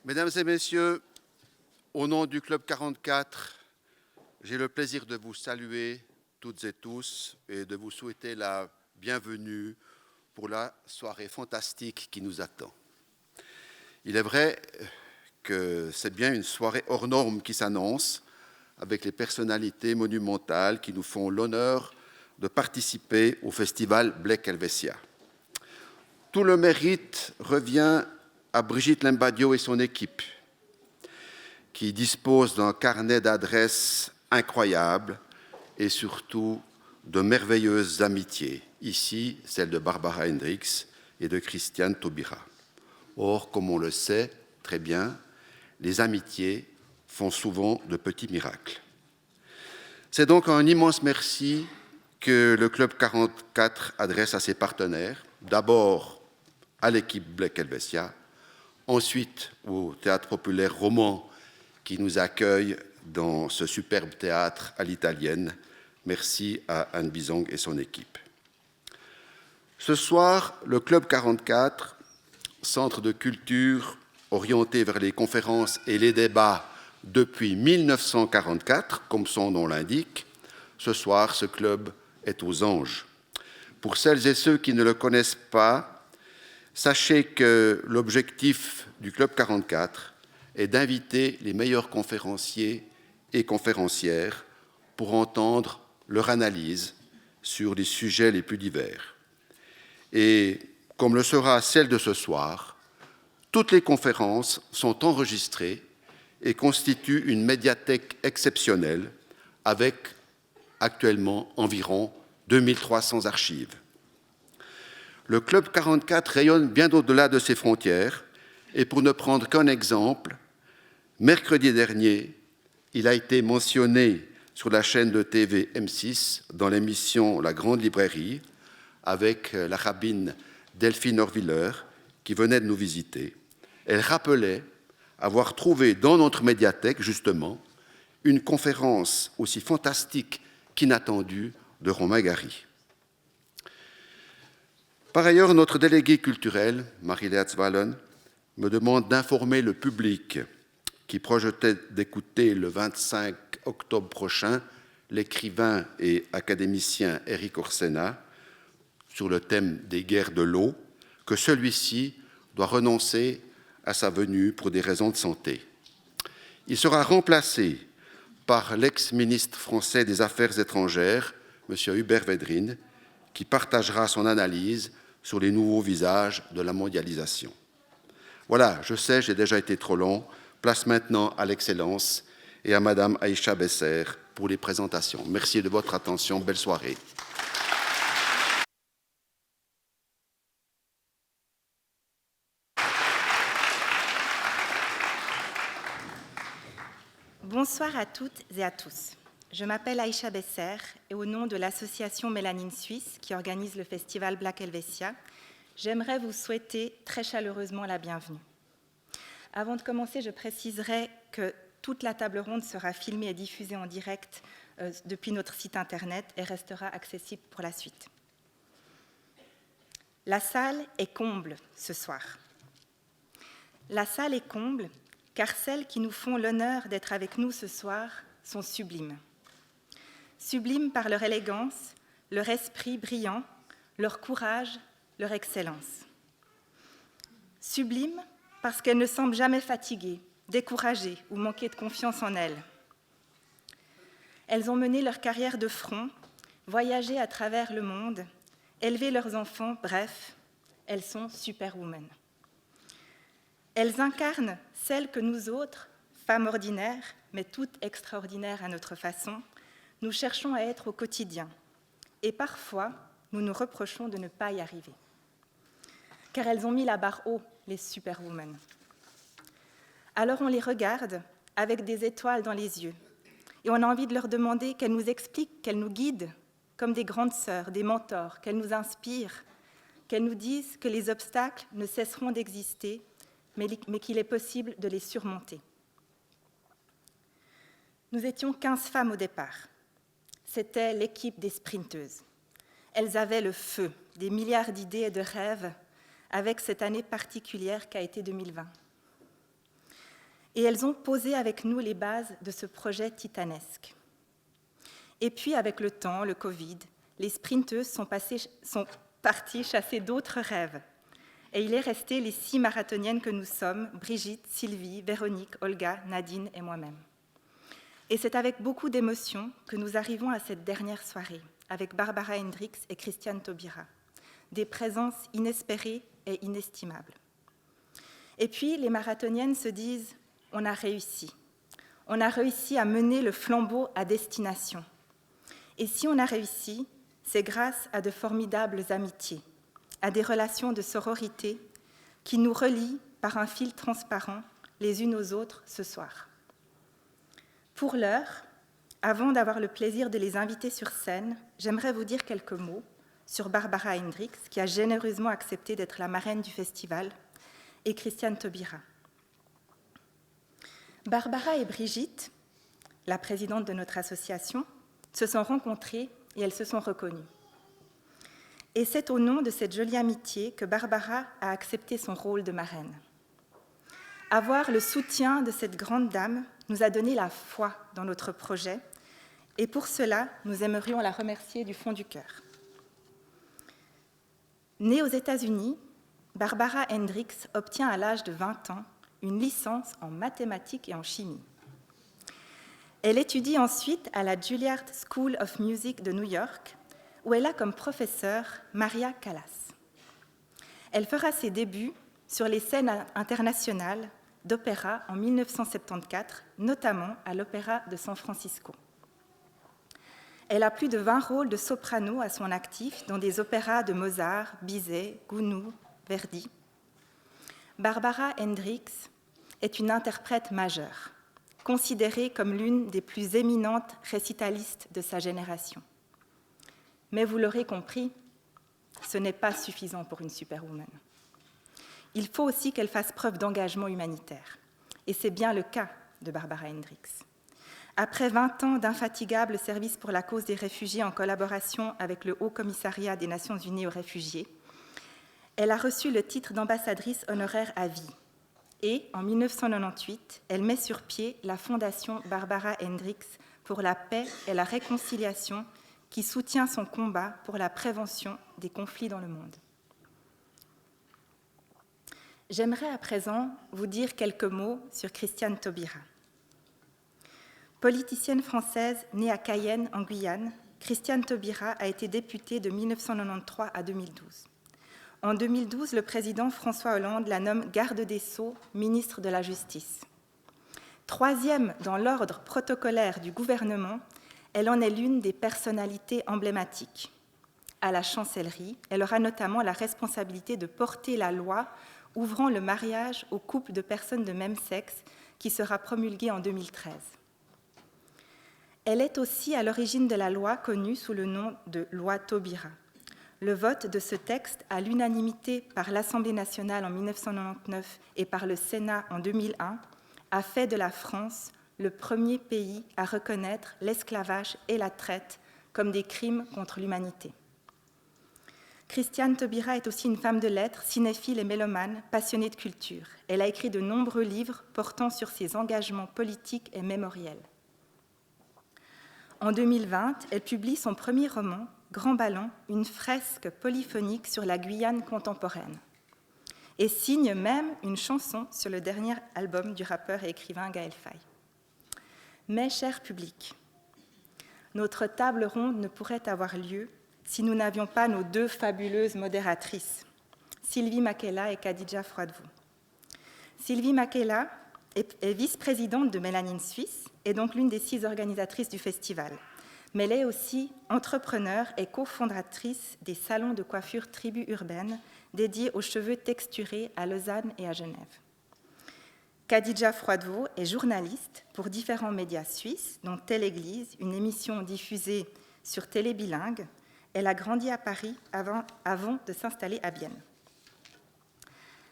Mesdames et messieurs, au nom du Club 44, j'ai le plaisir de vous saluer toutes et tous et de vous souhaiter la bienvenue pour la soirée fantastique qui nous attend. Il est vrai que c'est bien une soirée hors norme qui s'annonce, avec les personnalités monumentales qui nous font l'honneur de participer au festival Black Helvetia. Tout le mérite revient à Brigitte Limbadio et son équipe, qui disposent d'un carnet d'adresses incroyable et surtout de merveilleuses amitiés. Ici, celle de Barbara Hendricks et de Christiane Taubira. Or, comme on le sait très bien, les amitiés font souvent de petits miracles. C'est donc un immense merci que le Club 44 adresse à ses partenaires, d'abord à l'équipe Black Helvetia, ensuite au Théâtre populaire roman qui nous accueille dans ce superbe théâtre à l'italienne. Merci à Anne Bizong et son équipe. Ce soir, le Club 44, centre de culture orienté vers les conférences et les débats depuis 1944, comme son nom l'indique, ce soir, ce club est aux anges. Pour celles et ceux qui ne le connaissent pas, sachez que l'objectif du Club 44 est d'inviter les meilleurs conférenciers et conférencières pour entendre leur analyse sur les sujets les plus divers. Et comme le sera celle de ce soir, toutes les conférences sont enregistrées et constituent une médiathèque exceptionnelle avec actuellement environ 2300 archives. Le Club 44 rayonne bien au-delà de ses frontières et pour ne prendre qu'un exemple, mercredi dernier, il a été mentionné sur la chaîne de TV M6 dans l'émission La Grande Librairie avec la rabbine Delphine Horviller qui venait de nous visiter. Elle rappelait avoir trouvé dans notre médiathèque, justement, une conférence aussi fantastique qu'inattendue de Romain Gary. Par ailleurs, notre déléguée culturelle, Marie-Léa Zwalen, me demande d'informer le public qui projetait d'écouter le 25 octobre prochain l'écrivain et académicien Éric Orsena sur le thème des guerres de l'eau, que celui-ci doit renoncer à sa venue pour des raisons de santé. Il sera remplacé par l'ex-ministre français des Affaires étrangères, M. Hubert Védrine, qui partagera son analyse sur les nouveaux visages de la mondialisation. Voilà, je sais, j'ai déjà été trop long. Place maintenant à l'excellence et à Madame Aïcha Besser pour les présentations. Merci de votre attention. Belle soirée. Bonsoir à toutes et à tous. Je m'appelle Aïcha Besser et au nom de l'association Mélanine Suisse qui organise le festival Black Helvetia, j'aimerais vous souhaiter très chaleureusement la bienvenue. Avant de commencer, je préciserai que toute la table ronde sera filmée et diffusée en direct depuis notre site internet et restera accessible pour la suite. La salle est comble ce soir. La salle est comble car celles qui nous font l'honneur d'être avec nous ce soir sont sublimes. Sublimes par leur élégance, leur esprit brillant, leur courage, leur excellence. Sublimes parce qu'elles ne semblent jamais fatiguées, découragées ou manquer de confiance en elles. Elles ont mené leur carrière de front, voyagé à travers le monde, élevé leurs enfants, bref, elles sont superwomen. Elles incarnent celles que nous autres, femmes ordinaires, mais toutes extraordinaires à notre façon, nous cherchons à être au quotidien. Et parfois, nous nous reprochons de ne pas y arriver. Car elles ont mis la barre haut, les superwomen. Alors on les regarde avec des étoiles dans les yeux. Et on a envie de leur demander qu'elles nous expliquent, qu'elles nous guident, comme des grandes sœurs, des mentors, qu'elles nous inspirent, qu'elles nous disent que les obstacles ne cesseront d'exister, mais qu'il est possible de les surmonter. Nous étions 15 femmes au départ. C'était l'équipe des sprinteuses. Elles avaient le feu, des milliards d'idées et de rêves, avec cette année particulière qu'a été 2020. Et elles ont posé avec nous les bases de ce projet titanesque. Et puis, avec le temps, le Covid, les sprinteuses sont parties chasser d'autres rêves. Et il est resté les 6 marathoniennes que nous sommes, Brigitte, Sylvie, Véronique, Olga, Nadine et moi-même. Et c'est avec beaucoup d'émotion que nous arrivons à cette dernière soirée, avec Barbara Hendricks et Christiane Taubira, des présences inespérées et inestimables. Et puis, les marathoniennes se disent « on a réussi. On a réussi à mener le flambeau à destination. Et si on a réussi, c'est grâce à de formidables amitiés, à des relations de sororité qui nous relient par un fil transparent les unes aux autres ce soir. Pour l'heure, avant d'avoir le plaisir de les inviter sur scène, j'aimerais vous dire quelques mots sur Barbara Hendricks, qui a généreusement accepté d'être la marraine du festival, et Christiane Taubira. Barbara et Brigitte, la présidente de notre association, se sont rencontrées et elles se sont reconnues. Et c'est au nom de cette jolie amitié que Barbara a accepté son rôle de marraine. Avoir le soutien de cette grande dame nous a donné la foi dans notre projet, et pour cela, nous aimerions la remercier du fond du cœur. Née aux États-Unis, Barbara Hendricks obtient à l'âge de 20 ans une licence en mathématiques et en chimie. Elle étudie ensuite à la Juilliard School of Music de New York, où elle a comme professeure Maria Callas. Elle fera ses débuts sur les scènes internationales d'opéra en 1974, notamment à l'Opéra de San Francisco. Elle a plus de 20 rôles de soprano à son actif dans des opéras de Mozart, Bizet, Gounod, Verdi. Barbara Hendricks est une interprète majeure, considérée comme l'une des plus éminentes récitalistes de sa génération. Mais vous l'aurez compris, ce n'est pas suffisant pour une superwoman. Il faut aussi qu'elle fasse preuve d'engagement humanitaire. Et c'est bien le cas de Barbara Hendricks. Après 20 ans d'infatigable service pour la cause des réfugiés en collaboration avec le Haut Commissariat des Nations Unies aux réfugiés, elle a reçu le titre d'ambassadrice honoraire à vie. Et, en 1998, elle met sur pied la Fondation Barbara Hendricks pour la paix et la réconciliation qui soutient son combat pour la prévention des conflits dans le monde. J'aimerais à présent vous dire quelques mots sur Christiane Taubira. Politicienne française née à Cayenne, en Guyane, Christiane Taubira a été députée de 1993 à 2012. En 2012, le président François Hollande la nomme garde des Sceaux, ministre de la Justice. 3e dans l'ordre protocolaire du gouvernement, elle en est l'une des personnalités emblématiques. À la chancellerie, elle aura notamment la responsabilité de porter la loi ouvrant le mariage aux couples de personnes de même sexe qui sera promulguée en 2013. Elle est aussi à l'origine de la loi connue sous le nom de loi Taubira. Le vote de ce texte à l'unanimité par l'Assemblée nationale en 1999 et par le Sénat en 2001 a fait de la France le premier pays à reconnaître l'esclavage et la traite comme des crimes contre l'humanité. Christiane Taubira est aussi une femme de lettres, cinéphile et mélomane, passionnée de culture. Elle a écrit de nombreux livres portant sur ses engagements politiques et mémoriels. En 2020, elle publie son premier roman, Grand Ballon, une fresque polyphonique sur la Guyane contemporaine, et signe même une chanson sur le dernier album du rappeur et écrivain Gaël Faye. Mais, cher public, notre table ronde ne pourrait avoir lieu si nous n'avions pas nos 2 fabuleuses modératrices, Sylvie Makela et Khadija Froidevaux. Sylvie Makela est vice-présidente de Mélanine Suisse et donc l'une des 6 organisatrices du festival. Mais elle est aussi entrepreneure et cofondatrice des salons de coiffure Tribu Urbaine dédiés aux cheveux texturés à Lausanne et à Genève. Khadija Froidevaux est journaliste pour différents médias suisses, dont Téléglise, une émission diffusée sur Télé Bilingue. Elle a grandi à Paris avant de s'installer à Vienne.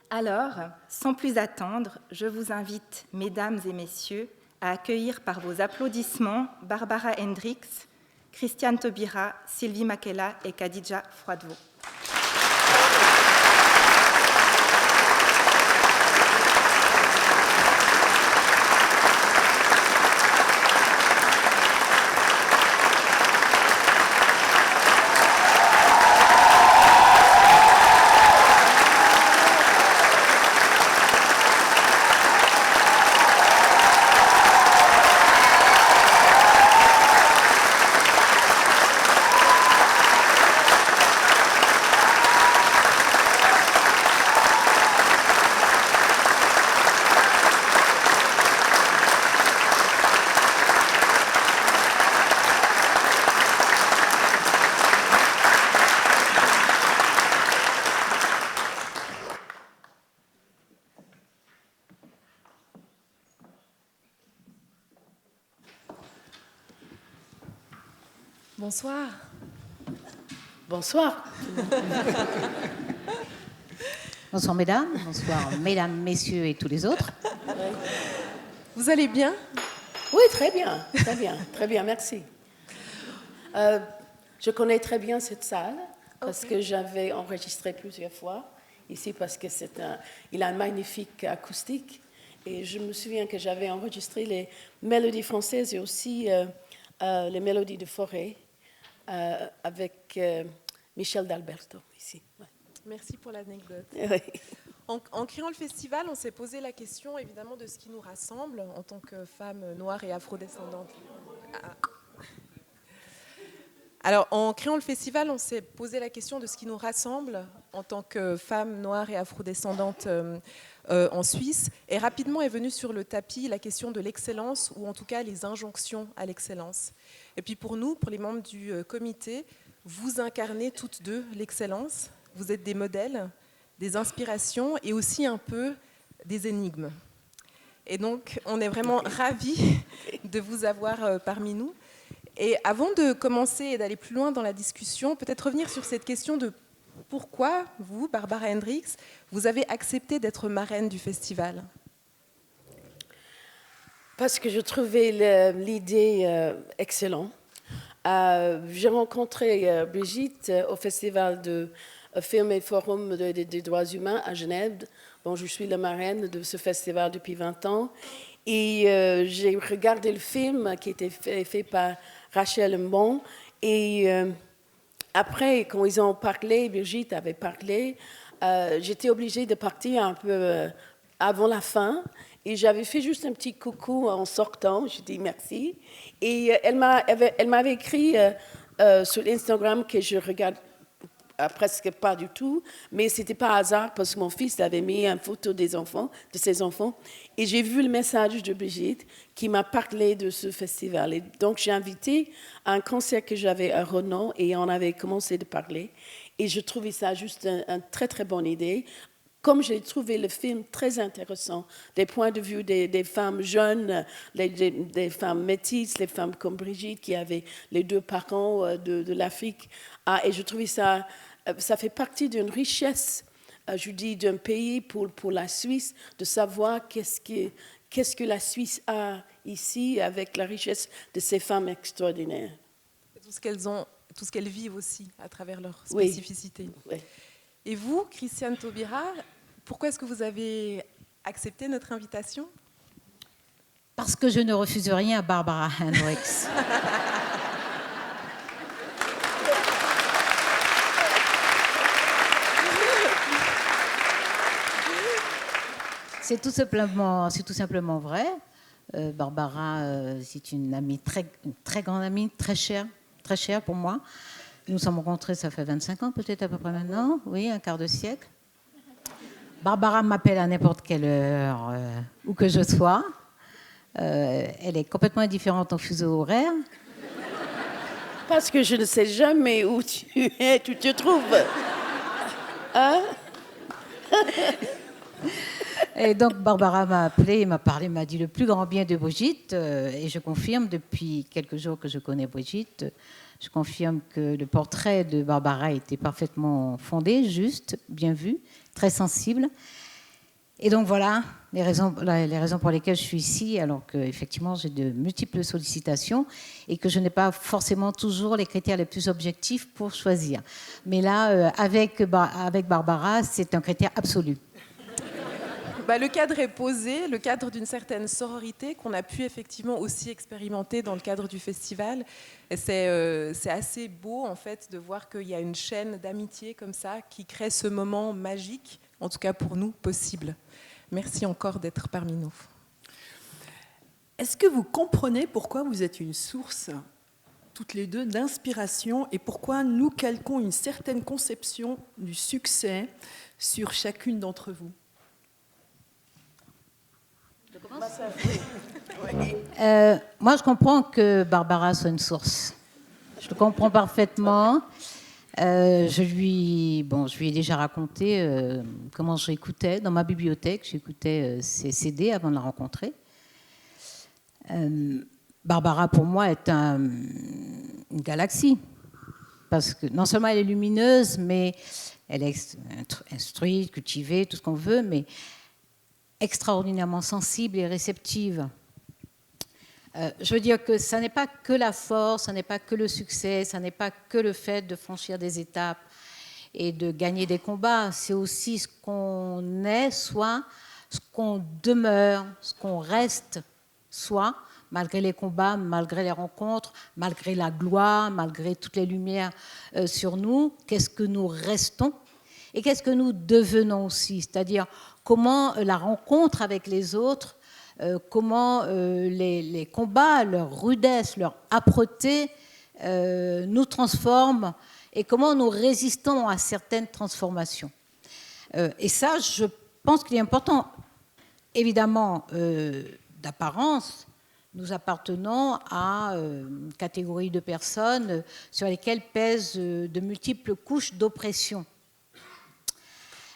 Alors, sans plus attendre, je vous invite, mesdames et messieurs, à accueillir par vos applaudissements Barbara Hendricks, Christiane Taubira, Sylvie Makela et Khadija Froidevaux. Bonsoir. Bonsoir. Bonsoir mesdames, bonsoir mesdames, messieurs et tous les autres. Vous allez bien? Oui, très bien, très bien, merci. Je connais très bien cette salle parce que j'avais enregistré plusieurs fois ici parce que il a une magnifique acoustique et je me souviens que j'avais enregistré les mélodies françaises et aussi les mélodies de Forêt avec Michel d'Alberto ici. Ouais. Merci pour l'anecdote. Oui. En créant le festival, on s'est posé la question évidemment de ce qui nous rassemble en tant que femmes noires et afrodescendantes. Alors, en créant le festival, on s'est posé la question de ce qui nous rassemble en tant que femmes noires et afrodescendantes en Suisse. Et rapidement est venue sur le tapis la question de l'excellence, ou en tout cas les injonctions à l'excellence. Et puis pour nous, pour les membres du comité, vous incarnez toutes deux l'excellence. Vous êtes des modèles, des inspirations et aussi un peu des énigmes. Et donc, on est vraiment ravis de vous avoir parmi nous. Et avant de commencer et d'aller plus loin dans la discussion, peut-être revenir sur cette question de pourquoi vous, Barbara Hendricks, vous avez accepté d'être marraine du festival. Parce que je trouvais l'idée excellente. J'ai rencontré Brigitte au festival de Film et Forum des droits humains à Genève. Bon, je suis la marraine de ce festival depuis 20 ans. Et j'ai regardé le film qui était fait par Rachel Mbon. Et après, quand ils ont parlé, Brigitte avait parlé, j'étais obligée de partir un peu avant la fin. Et j'avais fait juste un petit coucou en sortant. J'ai dit merci. Et elle m'avait écrit sur Instagram que je regarde presque pas du tout, mais c'était pas hasard parce que mon fils avait mis une photo de ses enfants, et j'ai vu le message de Brigitte qui m'a parlé de ce festival. Et donc j'ai invité à un concert que j'avais à Renan et on avait commencé de parler. Et je trouvais ça juste une très très bonne idée. Comme j'ai trouvé le film très intéressant, des points de vue des femmes jeunes, des femmes métisses, les femmes comme Brigitte qui avaient les deux parents de l'Afrique. Et je trouvais ça fait partie d'une richesse, je dis, d'un pays pour la Suisse, de savoir qu'est-ce que la Suisse a ici avec la richesse de ces femmes extraordinaires. Tout ce qu'elles vivent aussi à travers leur spécificité. Oui. Et vous, Christiane Taubira, pourquoi est-ce que vous avez accepté notre invitation? Parce que je ne refuse rien à Barbara Hendricks. C'est tout simplement vrai. Barbara, c'est une amie, une très grande amie, très chère pour moi. Nous nous sommes rencontrés, ça fait 25 ans peut-être à peu près maintenant, oui, un quart de siècle. Barbara m'appelle à n'importe quelle heure, où que je sois. Elle est complètement indifférente au fuseau horaire. Parce que je ne sais jamais où tu te trouves. Hein? Et donc Barbara m'a appelé, m'a parlé, m'a dit le plus grand bien de Brigitte. Et je confirme, depuis quelques jours que je connais Brigitte, je confirme que le portrait de Barbara était parfaitement fondé, juste, bien vu, très sensible. Et donc voilà les raisons pour lesquelles je suis ici, alors qu'effectivement j'ai de multiples sollicitations et que je n'ai pas forcément toujours les critères les plus objectifs pour choisir. Mais là, avec Barbara, c'est un critère absolu. Le cadre est posé, le cadre d'une certaine sororité qu'on a pu effectivement aussi expérimenter dans le cadre du festival. Et c'est assez beau en fait de voir qu'il y a une chaîne d'amitié comme ça qui crée ce moment magique, en tout cas pour nous, possible. Merci encore d'être parmi nous. Est-ce que vous comprenez pourquoi vous êtes une source, toutes les deux, d'inspiration et pourquoi nous calquons une certaine conception du succès sur chacune d'entre vous? Moi, je comprends que Barbara soit une source. Je le comprends parfaitement. Je lui ai déjà raconté comment j'écoutais dans ma bibliothèque. J'écoutais ses CD avant de la rencontrer. Barbara, pour moi, est une galaxie. Parce que non seulement elle est lumineuse, mais elle est instruite, cultivée, tout ce qu'on veut, mais extraordinairement sensible et réceptive. Je veux dire que ça n'est pas que la force, ça n'est pas que le succès, ça n'est pas que le fait de franchir des étapes et de gagner des combats, c'est aussi ce qu'on est, soit ce qu'on demeure, ce qu'on reste, soit malgré les combats, malgré les rencontres, malgré la gloire, malgré toutes les lumières sur nous, qu'est-ce que nous restons et qu'est-ce que nous devenons aussi, c'est-à-dire comment la rencontre avec les autres, comment les combats, leur rudesse, leur âpreté nous transforment et comment nous résistons à certaines transformations. Et ça, je pense qu'il est important. Évidemment, d'apparence, nous appartenons à une catégorie de personnes sur lesquelles pèsent de multiples couches d'oppression.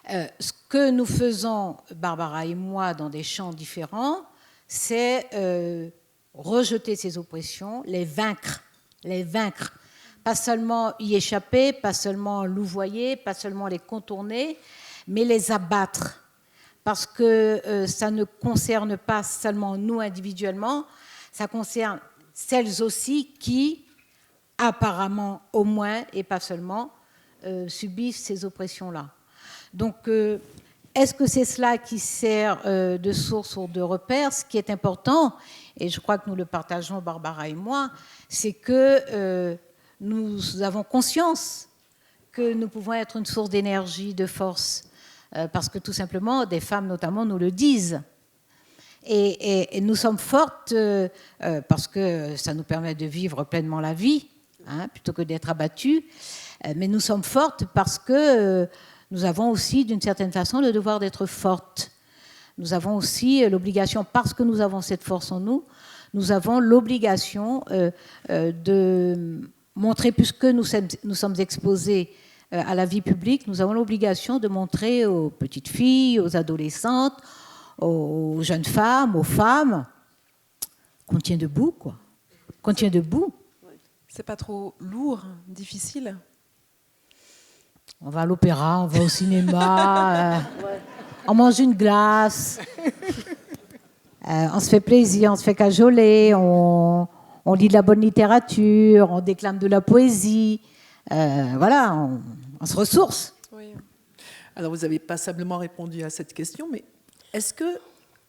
Ce que nous faisons, Barbara et moi, dans des champs différents, c'est rejeter ces oppressions, les vaincre. Pas seulement y échapper, pas seulement louvoyer, pas seulement les contourner, mais les abattre. Parce que ça ne concerne pas seulement nous individuellement, ça concerne celles aussi qui, apparemment au moins, et pas seulement, subissent ces oppressions-là. Donc, est-ce que c'est cela qui sert de source ou de repère? Ce qui est important, et je crois que nous le partageons, Barbara et moi, c'est que nous avons conscience que nous pouvons être une source d'énergie, de force, parce que tout simplement, des femmes notamment nous le disent. Et nous sommes fortes parce que ça nous permet de vivre pleinement la vie, hein, plutôt que d'être abattues. Mais nous sommes fortes parce que nous avons aussi, d'une certaine façon, le devoir d'être fortes. Nous avons aussi l'obligation, parce que nous avons cette force en nous, nous avons l'obligation de montrer, puisque nous sommes exposés à la vie publique, nous avons l'obligation de montrer aux petites filles, aux adolescentes, aux jeunes femmes, aux femmes, qu'on tient debout, quoi. Qu'on tient debout. C'est pas trop lourd, difficile? On va à l'opéra, on va au cinéma, on mange une glace, on se fait plaisir, on se fait cajoler, on lit de la bonne littérature, on déclame de la poésie, voilà, on se ressource. Oui. Alors, vous avez passablement répondu à cette question, mais est-ce que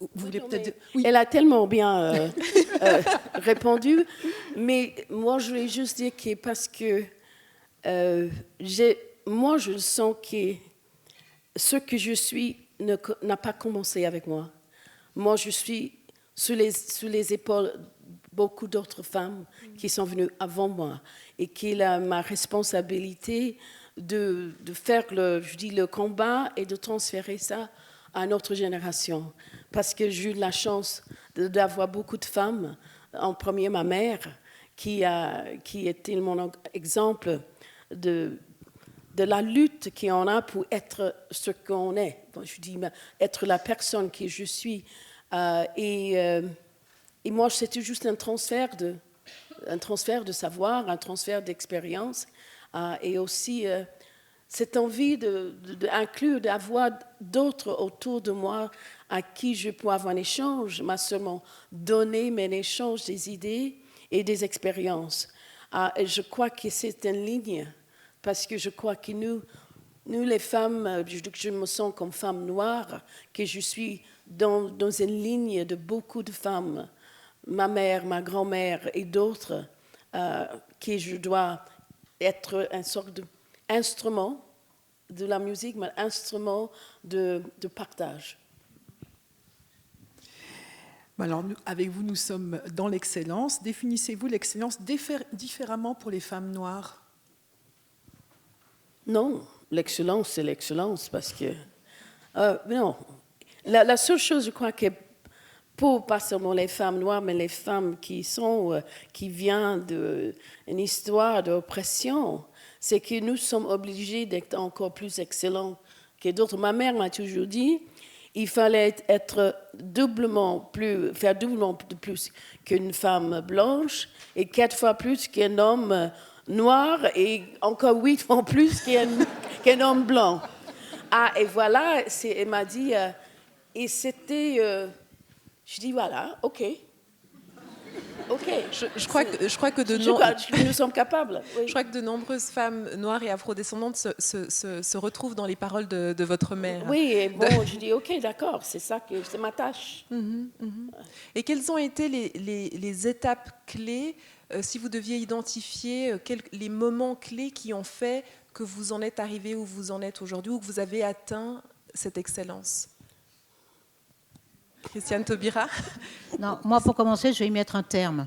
vous voulez peut-être... Oui. Elle a tellement bien répondu, mais moi, je voulais juste dire que parce que moi, je sens que ce que je suis n'a pas commencé avec moi. Moi, je suis sous les épaules beaucoup d'autres femmes qui sont venues avant moi et qu'il a ma responsabilité de faire le combat et de transférer ça à notre génération. Parce que j'ai eu la chance d'avoir beaucoup de femmes. En premier, ma mère, qui était mon exemple de la lutte qu'on a pour être ce qu'on est. Bon, je dis être la personne que je suis. Et moi, c'était juste un transfert de savoir, un transfert d'expérience, et aussi cette envie d'inclure, d'avoir d'autres autour de moi à qui je peux avoir un échange, pas seulement donner, mais un échange des idées et des expériences. Et je crois que c'est une ligne, parce que je crois que nous les femmes, je me sens comme femme noire, que je suis dans une ligne de beaucoup de femmes, ma mère, ma grand-mère et d'autres, que je dois être une sorte d'instrument de la musique, mais un instrument de partage. Alors, avec vous, nous sommes dans l'excellence. Définissez-vous l'excellence différemment pour les femmes noires? Non, l'excellence, c'est l'excellence, parce que... non, la seule chose, je crois, que pour pas seulement les femmes noires, mais les femmes qui viennent d'une histoire d'oppression, c'est que nous sommes obligés d'être encore plus excellents que d'autres. Ma mère m'a toujours dit, Il fallait faire doublement de plus qu'une femme blanche et 4 fois plus qu'un homme noir et encore 8 fois plus qu'un homme blanc. Ah, et voilà, elle m'a dit, et c'était, je dis voilà, ok. Je crois que nous sommes capables. Oui. Je crois que de nombreuses femmes noires et afrodescendantes se retrouvent dans les paroles de votre mère. Oui, et bon, je dis ok, d'accord, c'est ma tâche. Et quelles ont été les étapes clés, si vous deviez identifier les moments clés qui ont fait que vous en êtes arrivé où vous en êtes aujourd'hui, où vous avez atteint cette excellence? Christiane Taubira? Non, moi, pour commencer, je vais y mettre un terme.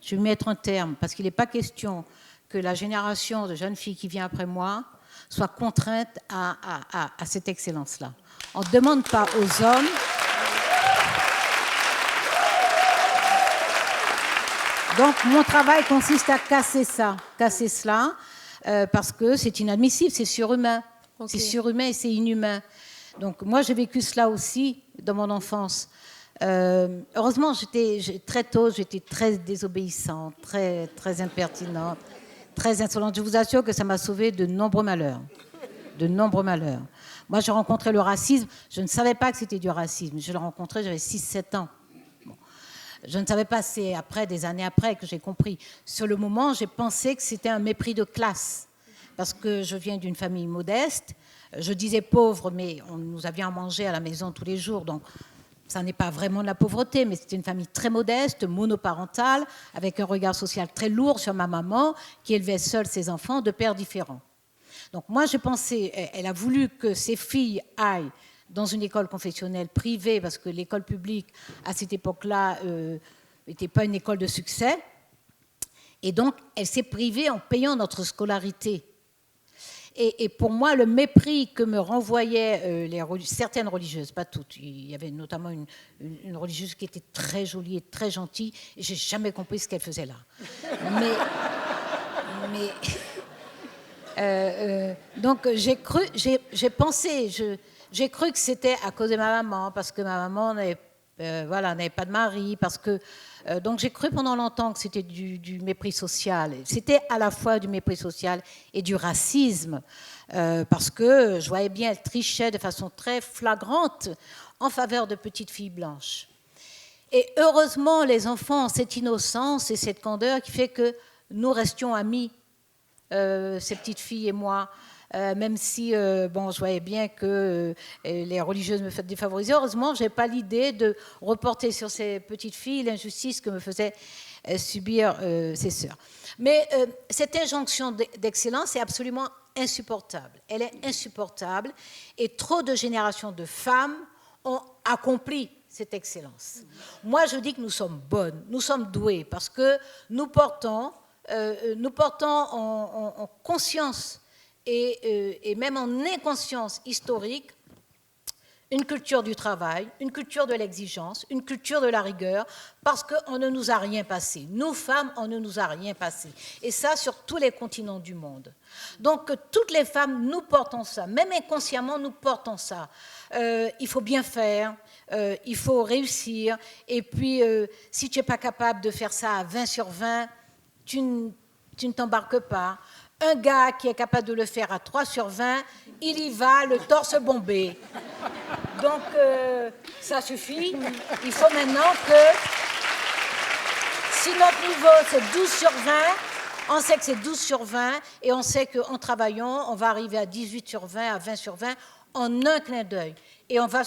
Je vais y mettre un terme, parce qu'il n'est pas question que la génération de jeunes filles qui vient après moi soit contrainte à cette excellence-là. On ne demande pas aux hommes... Donc, mon travail consiste à casser cela, parce que c'est inadmissible, c'est surhumain. Okay. C'est surhumain et c'est inhumain. Donc, moi, j'ai vécu cela aussi dans mon enfance. Heureusement, très tôt, j'étais très désobéissante, très, très impertinente, très insolente. Je vous assure que ça m'a sauvée de nombreux malheurs. De nombreux malheurs. Moi, j'ai rencontré le racisme. Je ne savais pas que c'était du racisme. Je l'ai rencontré, j'avais 6-7 ans. Bon. Je ne savais pas, c'est après, des années après, que j'ai compris. Sur le moment, j'ai pensé que c'était un mépris de classe. Parce que je viens d'une famille modeste. Je disais pauvre, mais nous avions à manger à la maison tous les jours, donc ça n'est pas vraiment de la pauvreté, mais c'était une famille très modeste, monoparentale, avec un regard social très lourd sur ma maman, qui élevait seule ses enfants de pères différents. Donc moi, j'ai pensé, elle a voulu que ses filles aillent dans une école confessionnelle privée, parce que l'école publique, à cette époque-là, n'était pas une école de succès, et donc elle s'est privée en payant notre scolarité. Et pour moi, le mépris que me renvoyaient certaines religieuses, pas toutes, il y avait notamment une religieuse qui était très jolie et très gentille, et je n'ai jamais compris ce qu'elle faisait là. Donc j'ai cru que c'était à cause de ma maman, parce que ma maman n'avait pas de mari, parce que donc j'ai cru pendant longtemps que c'était du mépris social. C'était à la fois du mépris social et du racisme, parce que je voyais bien, elle trichait de façon très flagrante en faveur de petites filles blanches. Et heureusement, les enfants ont cette innocence et cette candeur qui fait que nous restions amis, ces petites filles et moi. Même si je voyais bien que les religieuses me faisaient défavoriser. Heureusement, je n'avais pas l'idée de reporter sur ces petites filles l'injustice que me faisaient subir ces sœurs. Mais cette injonction d'excellence est absolument insupportable. Elle est insupportable et trop de générations de femmes ont accompli cette excellence. Moi, je dis que nous sommes bonnes, nous sommes douées, parce que nous portons en conscience et même en inconscience historique, une culture du travail, une culture de l'exigence, une culture de la rigueur, parce qu'on ne nous a rien passé. Nous, femmes, on ne nous a rien passé. Et ça, sur tous les continents du monde. Donc, toutes les femmes, nous portons ça. Même inconsciemment, nous portons ça. Il faut bien faire, il faut réussir. Et puis, si tu n'es pas capable de faire ça à 20 sur 20, tu ne t'embarques pas. Un gars qui est capable de le faire à 3 sur 20, il y va, le torse bombé. Donc, ça suffit. Il faut maintenant que, si notre niveau, c'est 12 sur 20, on sait que c'est 12 sur 20, et on sait qu'en travaillant, on va arriver à 18 sur 20, à 20 sur 20, en un clin d'œil. Et on va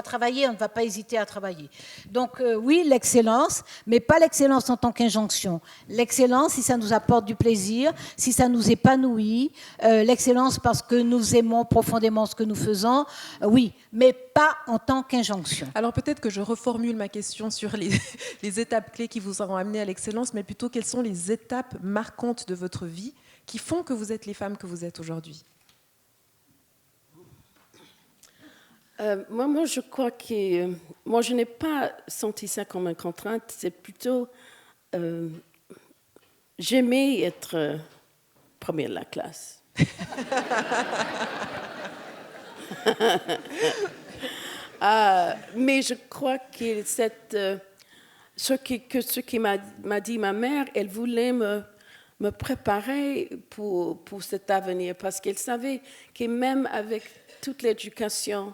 travailler, on ne va pas hésiter à travailler. Donc oui, l'excellence, mais pas l'excellence en tant qu'injonction. L'excellence, si ça nous apporte du plaisir, si ça nous épanouit, l'excellence parce que nous aimons profondément ce que nous faisons, oui, mais pas en tant qu'injonction. Alors peut-être que je reformule ma question sur les étapes clés qui vous auront amené à l'excellence, mais plutôt quelles sont les étapes marquantes de votre vie qui font que vous êtes les femmes que vous êtes aujourd'hui ? Moi, je crois que moi, je n'ai pas senti ça comme une contrainte. C'est plutôt j'aimais être première de la classe. Mais je crois que ce qui m'a dit ma mère, elle voulait me préparer pour cet avenir, parce qu'elle savait que même avec toute l'éducation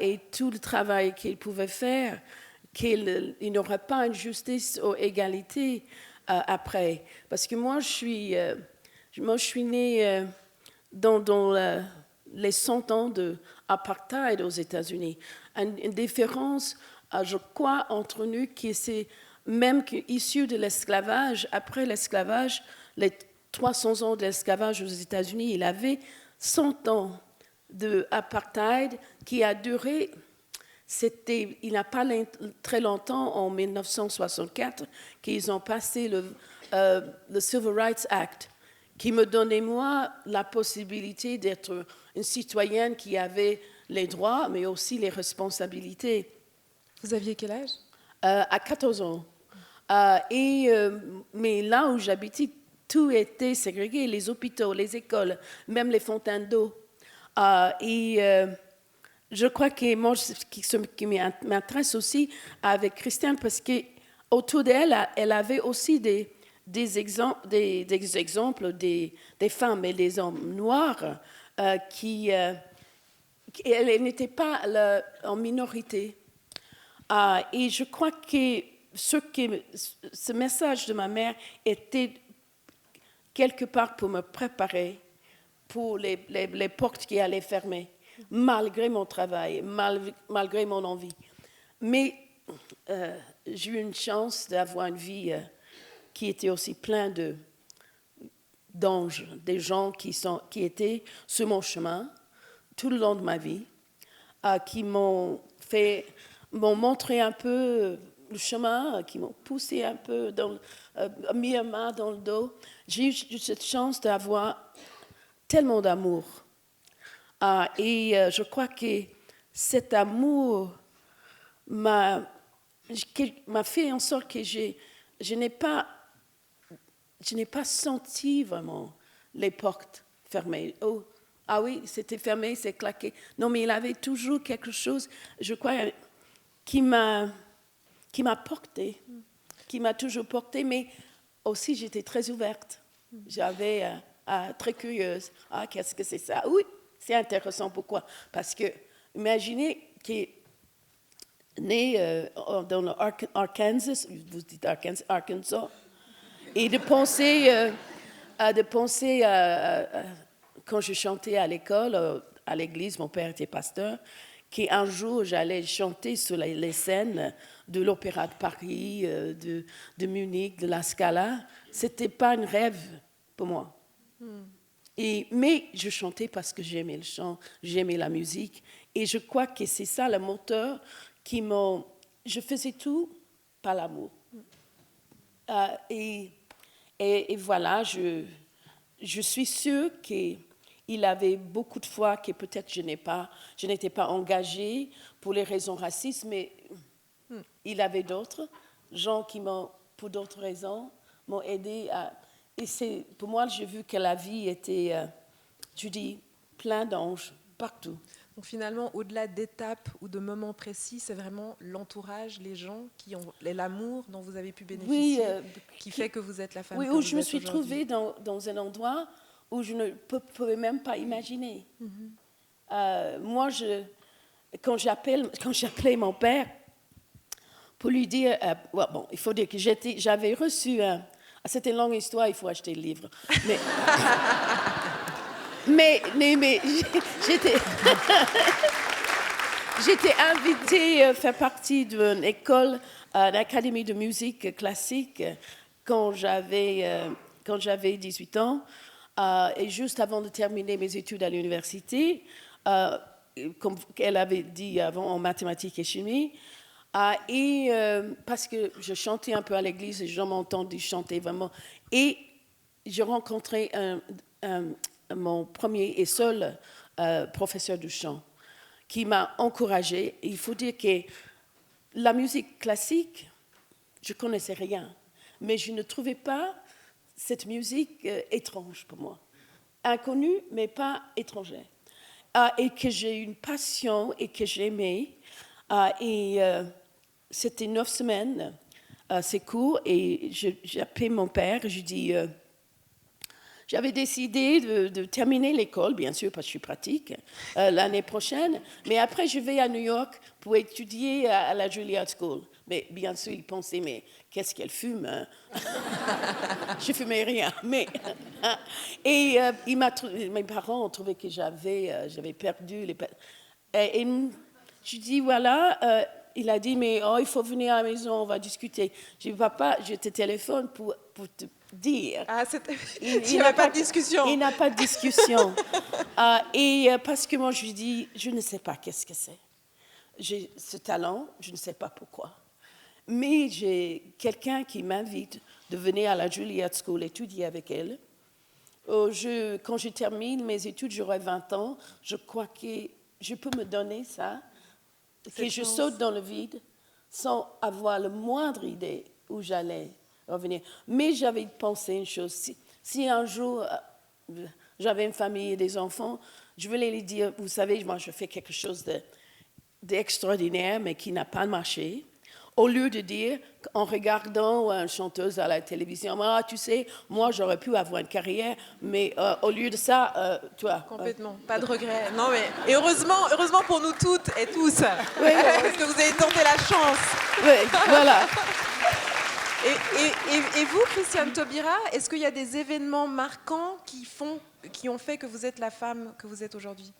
et tout le travail qu'il pouvait faire, qu'il n'y aurait pas une justice ou égalité après. Parce que moi, je suis née dans les 100 ans d'apartheid aux États-Unis. Une différence, je crois, entre nous, qui c'est même issu de l'esclavage. Après l'esclavage, les 300 ans d'esclavage aux États-Unis, il avait 100 ans d'apartheid qui a duré. Il n'a pas très longtemps, en 1964, qu'ils ont passé le Civil Rights Act, qui me donnait, moi, la possibilité d'être une citoyenne qui avait les droits, mais aussi les responsabilités. Vous aviez quel âge? À 14 ans. Mais là où j'habitais, tout était ségrégé, les hôpitaux, les écoles, même les fontaines d'eau. Je crois que moi, ce qui m'intéresse aussi avec Christiane, parce qu'autour d'elle, elle avait aussi des exemples des femmes et des hommes noirs qui elle n'était pas en minorité. Et je crois que ce message de ma mère était quelque part pour me préparer pour les portes qui allaient fermer, malgré mon travail, malgré mon envie. Mais j'ai eu une chance d'avoir une vie qui était aussi pleine d'anges, des gens qui étaient sur mon chemin tout le long de ma vie, qui m'ont montré un peu le chemin, qui m'ont poussé un peu, mis la main dans le dos. J'ai eu cette chance d'avoir tellement d'amour. Je crois que cet amour m'a fait en sorte que je n'ai pas senti vraiment les portes fermées. Oh, ah oui, c'était fermé, c'est claqué. Non, mais il avait toujours quelque chose, je crois, qui m'a portée, qui m'a toujours portée, mais aussi j'étais très ouverte. J'avais très curieuse. Ah, qu'est-ce que c'est ça? Oui, c'est intéressant. Pourquoi? Parce que, imaginez qu'il est né dans l'Arkansas, vous dites Arkansas, et de penser quand je chantais à l'école, à l'église, mon père était pasteur, qu'un jour j'allais chanter sur les scènes de l'Opéra de Paris, de Munich, de la Scala. Ce n'était pas un rêve pour moi. Mais je chantais parce que j'aimais le chant, j'aimais la musique. Et je crois que c'est ça le moteur qui m'a... Je faisais tout par l'amour. Et voilà, je suis sûre qu'il avait beaucoup de fois que peut-être je n'étais pas engagée pour les raisons racistes, mais il avait d'autres gens qui pour d'autres raisons, m'ont aidé à... Et pour moi, j'ai vu que la vie était, tu dis, plein d'anges partout. Donc finalement, au-delà d'étapes ou de moments précis, c'est vraiment l'entourage, les gens qui ont l'amour dont vous avez pu bénéficier, qui fait que vous êtes la femme. Oui, où je me suis trouvée dans un endroit où je ne pouvais même pas imaginer. Moi, quand j'appelais mon père pour lui dire, bon, il faut dire que j'avais reçu c'était une longue histoire, il faut acheter le livre. Mais j'étais invitée à faire partie d'une école, d'académie de musique classique quand j'avais 18 ans. Et juste avant de terminer mes études à l'université, comme elle avait dit avant, en mathématiques et chimie, parce que je chantais un peu à l'église et je m'entendais chanter vraiment. Et j'ai rencontré mon premier et seul professeur de chant qui m'a encouragée. Il faut dire que la musique classique, je ne connaissais rien, mais je ne trouvais pas cette musique étrange pour moi. Inconnue, mais pas étrangère. et que j'ai une passion et que j'aimais. C'était 9 semaines, c'est court, et j'ai appelé mon père et je dis, j'avais décidé de terminer l'école, bien sûr, parce que je suis pratique, l'année prochaine, mais après je vais à New York pour étudier à la Juilliard School. Mais bien sûr, il pensait, mais qu'est-ce qu'elle fume, hein? Je fumais rien. Mais, et mes parents ont trouvé que j'avais perdu les... Et je dis, voilà, il a dit, mais il faut venir à la maison, on va discuter. Je dis, papa, je te téléphone pour te dire. Ah, il n'y avait pas de discussion. Il n'a pas de discussion. Parce que moi, je lui dis, je ne sais pas qu'est-ce que c'est. J'ai ce talent, je ne sais pas pourquoi. Mais j'ai quelqu'un qui m'invite de venir à la Juilliard School étudier avec elle. Quand je termine mes études, j'aurai 20 ans. Je crois que je peux me donner ça, que je saute dans le vide sans avoir la moindre idée où j'allais revenir. Mais j'avais pensé une chose. Si un jour j'avais une famille et des enfants, je voulais les dire, vous savez, moi je fais quelque chose d'extraordinaire, mais qui n'a pas marché. Au lieu de dire, en regardant une chanteuse à la télévision, tu sais, moi j'aurais pu avoir une carrière, mais au lieu de ça, toi. Complètement, pas de regret. Non, mais et heureusement pour nous toutes et tous, Oui, parce que vous avez tenté la chance. Oui, voilà. Et vous, Christiane Taubira, est-ce qu'il y a des événements marquants qui ont fait que vous êtes la femme que vous êtes aujourd'hui?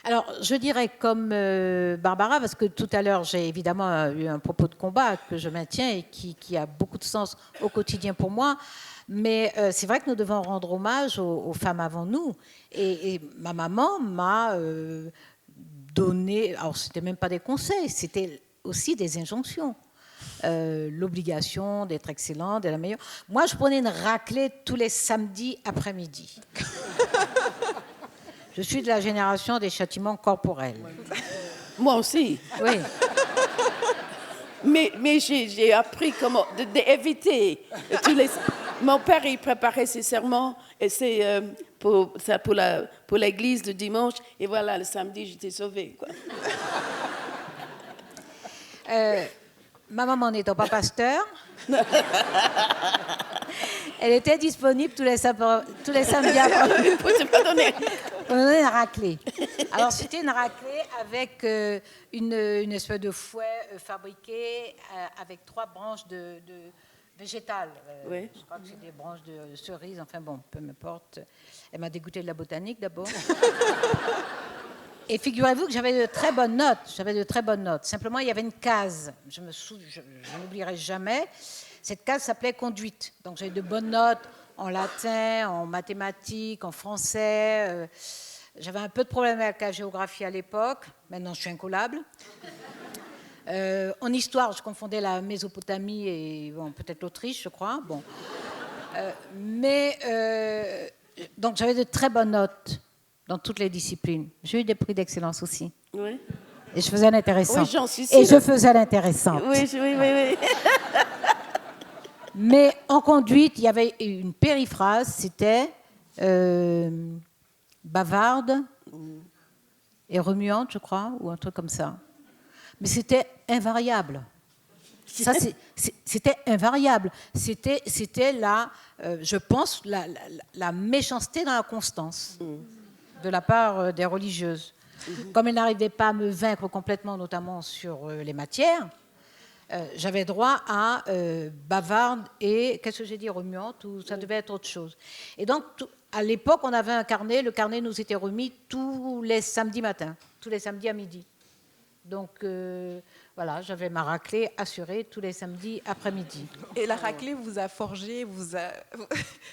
Alors, je dirais comme Barbara, parce que tout à l'heure, j'ai évidemment eu un propos de combat que je maintiens et qui a beaucoup de sens au quotidien pour moi. Mais c'est vrai que nous devons rendre hommage aux femmes avant nous. Et ma maman m'a donné, alors ce n'était même pas des conseils, c'était aussi des injonctions. L'obligation d'être excellente, d'être la meilleure. Moi, je prenais une raclée tous les samedis après-midi. Je suis de la génération des châtiments corporels. Moi aussi. Oui. Mais j'ai appris comment d'éviter tous les... Mon père, il préparait ses sermons, et c'est pour l'église de dimanche, et voilà, le samedi, j'étais sauvée, quoi. Ma maman n'étant pas pasteur, elle était disponible tous les samedis après. Pour te pardonner. On me donnait une raclée. Alors, c'était une raclée avec une espèce de fouet fabriqué avec 3 branches de végétales. Oui. Je crois que c'est des branches de cerises, enfin bon, peu m'importe. Elle m'a dégoûté de la botanique d'abord. Et figurez-vous que j'avais de très bonnes notes. Simplement, il y avait une case. Je n'oublierai jamais. Cette case s'appelait conduite. Donc, j'avais de bonnes notes en latin, en mathématiques, en français. J'avais un peu de problème avec la géographie à l'époque. Maintenant, je suis incollable. En histoire, je confondais la Mésopotamie et peut-être l'Autriche, je crois. Bon. Donc, j'avais de très bonnes notes dans toutes les disciplines. J'ai eu des prix d'excellence aussi. Oui. Et je faisais l'intéressante. Oui, j'en suis sûre. Et je faisais l'intéressante. Oui. Mais en conduite, il y avait une périphrase, c'était bavarde et remuante, je crois, ou un truc comme ça. Mais c'était invariable. Ça, c'était invariable. C'était je pense, la méchanceté dans la constance de la part des religieuses. Comme elles n'arrivaient pas à me vaincre complètement, notamment sur les matières, j'avais droit à bavarde et, qu'est-ce que j'ai dit, remuante, ou ça devait être autre chose. Et donc, à l'époque, on avait un carnet. Le carnet nous était remis tous les samedis matins, tous les samedis à midi. Donc, voilà, j'avais ma raclée assurée tous les samedis après-midi. Et la raclée vous a forgé, ça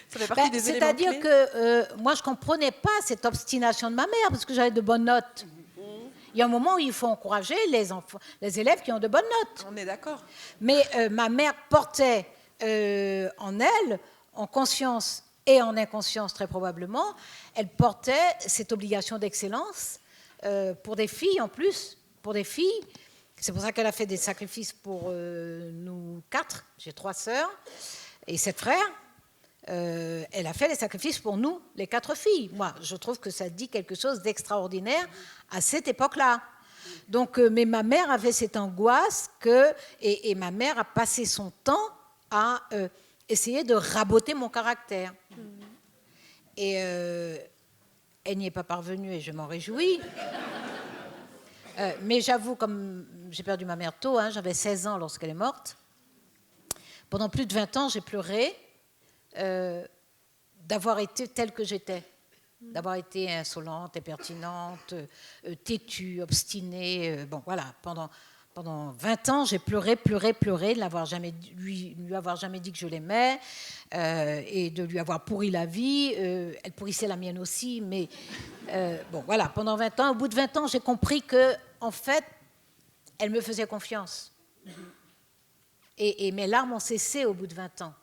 fait partie des éléments clés. C'est-à-dire que moi, je ne comprenais pas cette obstination de ma mère, parce que j'avais de bonnes notes. Il y a un moment où il faut encourager les élèves qui ont de bonnes notes. On est d'accord. Mais ma mère portait en elle, en conscience et en inconscience très probablement, elle portait cette obligation d'excellence pour des filles en plus, pour des filles. C'est pour ça qu'elle a fait des sacrifices pour nous 4. J'ai 3 sœurs et 7 frères. elle a fait les sacrifices pour nous, les 4 filles. Moi, je trouve que ça dit quelque chose d'extraordinaire à cette époque-là. Donc, mais ma mère avait cette angoisse et ma mère a passé son temps à essayer de raboter mon caractère. Et elle n'y est pas parvenue et je m'en réjouis. Mais j'avoue, comme j'ai perdu ma mère tôt, j'avais 16 ans lorsqu'elle est morte, pendant plus de 20 ans, j'ai pleuré d'avoir été telle que j'étais, d'avoir été insolente, impertinente, têtue, obstinée. Bon, voilà, pendant 20 ans, j'ai pleuré, de l'avoir jamais, lui avoir jamais dit que je l'aimais et de lui avoir pourri la vie. Elle pourrissait la mienne aussi, mais bon, voilà, pendant 20 ans. Au bout de 20 ans, j'ai compris que, en fait, elle me faisait confiance. Et mes larmes ont cessé au bout de 20 ans.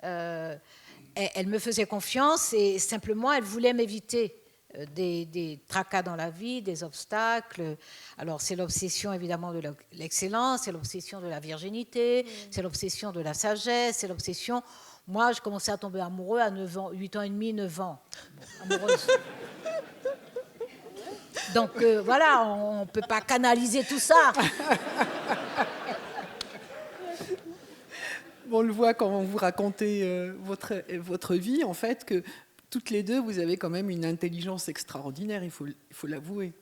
Elle me faisait confiance et simplement, elle voulait m'éviter des tracas dans la vie, des obstacles. Alors, c'est l'obsession, évidemment, de l'excellence, c'est l'obsession de la virginité, c'est l'obsession de la sagesse, c'est l'obsession... Moi, je commençais à tomber amoureux à 9 ans, 8 ans et demi, 9 ans. Bon, amoureuse. Donc, voilà, on ne peut pas canaliser tout ça. On le voit quand vous racontez votre vie, en fait, que toutes les deux, vous avez quand même une intelligence extraordinaire, il faut l'avouer.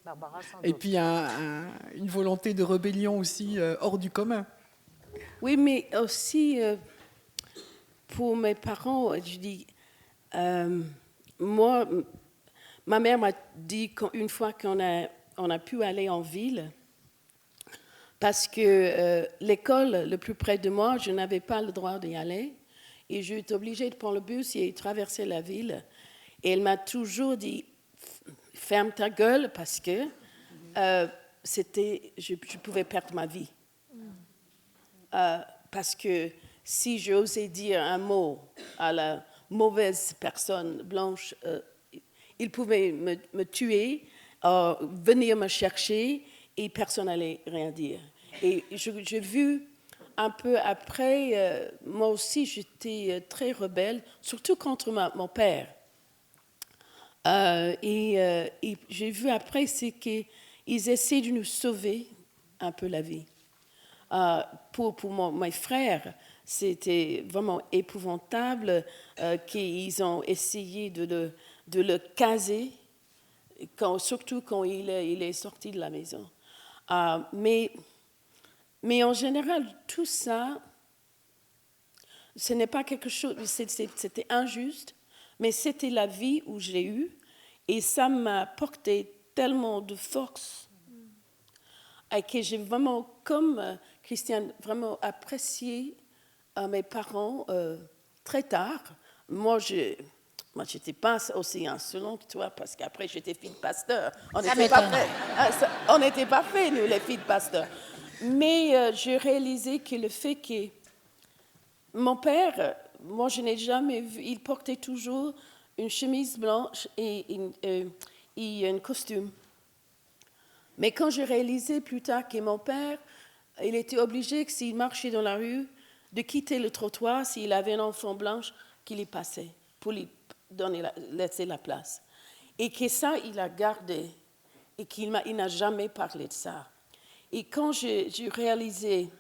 Et puis une volonté de rébellion aussi hors du commun. Oui, mais aussi, pour mes parents, je dis, moi, ma mère m'a dit qu'une fois qu'on a pu aller en ville, parce que l'école le plus près de moi, je n'avais pas le droit d'y aller. Et j'étais obligée de prendre le bus et traverser la ville. Et elle m'a toujours dit, ferme ta gueule, parce que je pouvais perdre ma vie. Parce que si j'osais dire un mot à la mauvaise personne blanche, il pouvait me tuer, venir me chercher, et personne n'allait rien dire. Et j'ai vu un peu après, moi aussi j'étais très rebelle, surtout contre mon père. Et j'ai vu après, c'est qu'ils essaient de nous sauver un peu la vie. Pour mes frères, c'était vraiment épouvantable qu'ils ont essayé de le caser, surtout quand il est sorti de la maison. Mais en général, tout ça, ce n'est pas quelque chose, c'était injuste, mais c'était la vie où j'ai eu, et ça m'a porté tellement de force, et que j'ai vraiment, comme Christiane, vraiment apprécié mes parents très tard. Moi, je n'étais pas aussi insolente que toi, parce qu'après, j'étais fille de pasteur. On n'était pas fait, nous, les filles de pasteur. Mais j'ai réalisé que le fait que mon père, moi, je n'ai jamais vu, il portait toujours une chemise blanche et un costume. Mais quand j'ai réalisé plus tard que mon père, il était obligé que s'il marchait dans la rue, de quitter le trottoir s'il avait un enfant blanche qu'il y passait, pour lui laisser la place. Et que ça, il a gardé, et qu'il n'a jamais parlé de ça. Et quand j'ai réalisé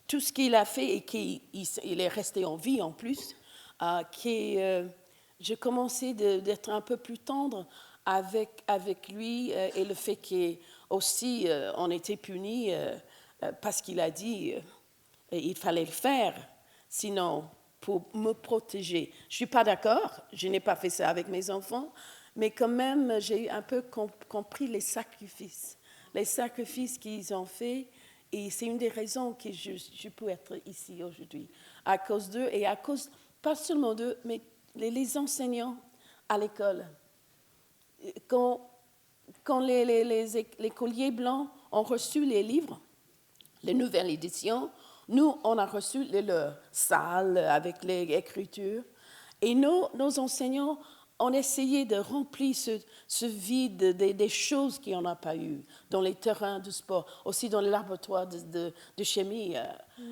tout ce qu'il a fait et qu'il est resté en vie en plus, j'ai commencé d'être un peu plus tendre avec lui et le fait qu'aussi on était punis parce qu'il a dit il fallait le faire, sinon pour me protéger. Je ne suis pas d'accord, je n'ai pas fait ça avec mes enfants, mais quand même j'ai un peu compris les sacrifices qu'ils ont faits, et c'est une des raisons que je peux être ici aujourd'hui, à cause d'eux et à cause, pas seulement d'eux, mais les enseignants à l'école. Quand les écoliers blancs ont reçu les livres, les nouvelles éditions, nous, on a reçu les leurs, sales, avec les écritures. Et nos enseignants ont essayé de remplir ce vide des choses qu'il n'y en a pas eu, dans les terrains de sport, aussi dans les laboratoires de chimie.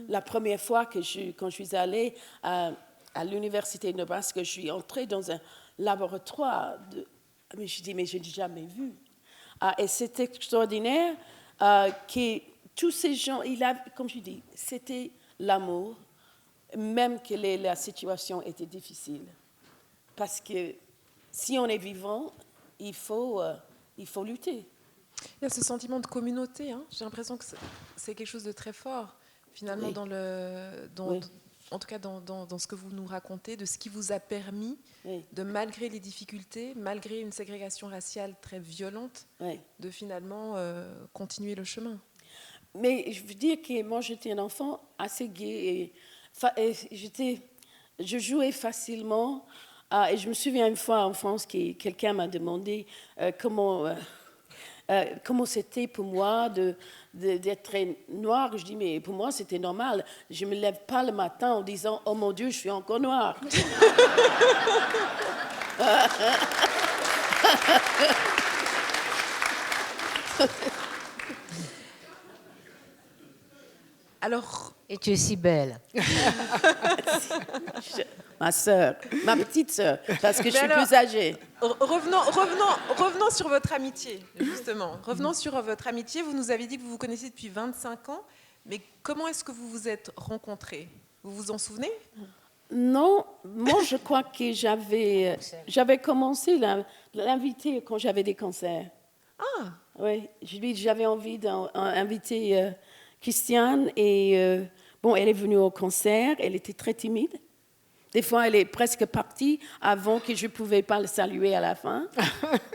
La première fois quand je suis allée, à l'université de Nebraska, je suis entrée dans un laboratoire. Mais je dis, mais je n'ai jamais vu. Et c'est extraordinaire que tous ces gens, comme je dis, c'était l'amour, même que la situation était difficile. Parce que si on est vivant, il faut lutter. Il y a ce sentiment de communauté. Hein. J'ai l'impression que c'est quelque chose de très fort, finalement, Oui. en tout cas dans ce que vous nous racontez, de ce qui vous a permis, Oui. de malgré les difficultés, malgré une ségrégation raciale très violente, Oui. de finalement continuer le chemin. Mais je veux dire que moi, j'étais un enfant assez gai et je jouais facilement. Et je me souviens une fois en France que quelqu'un m'a demandé comment c'était pour moi d'être très noire. Je dis, mais pour moi, c'était normal. Je ne me lève pas le matin en disant, oh mon Dieu, je suis encore noire. Alors, Et tu es si belle. Ma sœur, ma petite sœur, parce que je suis alors, plus âgée. revenons sur votre amitié, justement. Revenons sur votre amitié. Vous nous avez dit que vous vous connaissez depuis 25 ans, mais comment est-ce que vous vous êtes rencontrés? Vous vous en souvenez? Non, moi je crois que j'avais commencé l'inviter quand j'avais des cancers. Ah, Oui, j'avais envie d'inviter Christiane et bon, elle est venue au concert, elle était très timide. Des fois, elle est presque partie avant que je ne pouvais pas le saluer à la fin.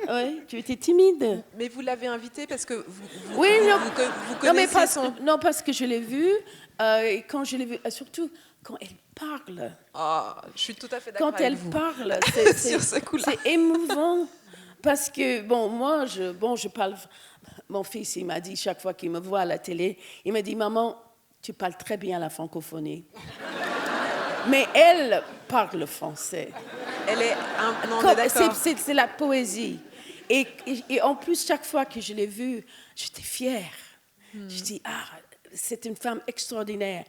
Oui, tu étais timide. mais vous l'avez invité parce que vous Oui, non, connaissez non, parce que je l'ai vue, et quand je l'ai vue, surtout quand elle parle. Ah, je suis tout à fait d'accord Quand avec elle vous. parle, Sur ce coup-là. c'est émouvant. Parce que, bon, moi, je parle... Mon fils, il m'a dit, chaque fois qu'il me voit à la télé, il me dit, maman, tu parles très bien la francophonie. Mais elle parle français. Elle est... non, on est d'accord. C'est la poésie. Et en plus, chaque fois que je l'ai vue, j'étais fière. Je dis, ah, c'est une femme extraordinaire.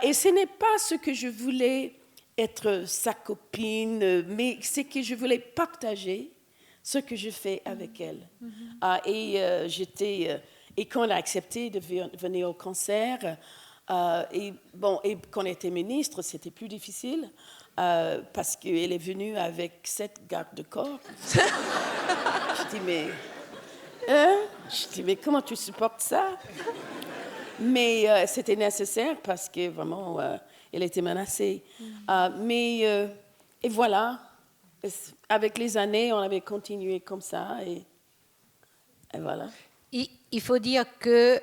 Et ce n'est pas ce que je voulais être sa copine, mais c'est que je voulais partager ce que je fais avec elle. Et quand elle a accepté de venir au concert, et quand elle était ministre, c'était plus difficile parce qu'elle est venue avec 7 gardes-corps. Je dis, mais comment tu supportes ça? Mais c'était nécessaire parce que vraiment, elle était menacée. Et voilà, avec les années, on avait continué comme ça. Et voilà. Il faut dire que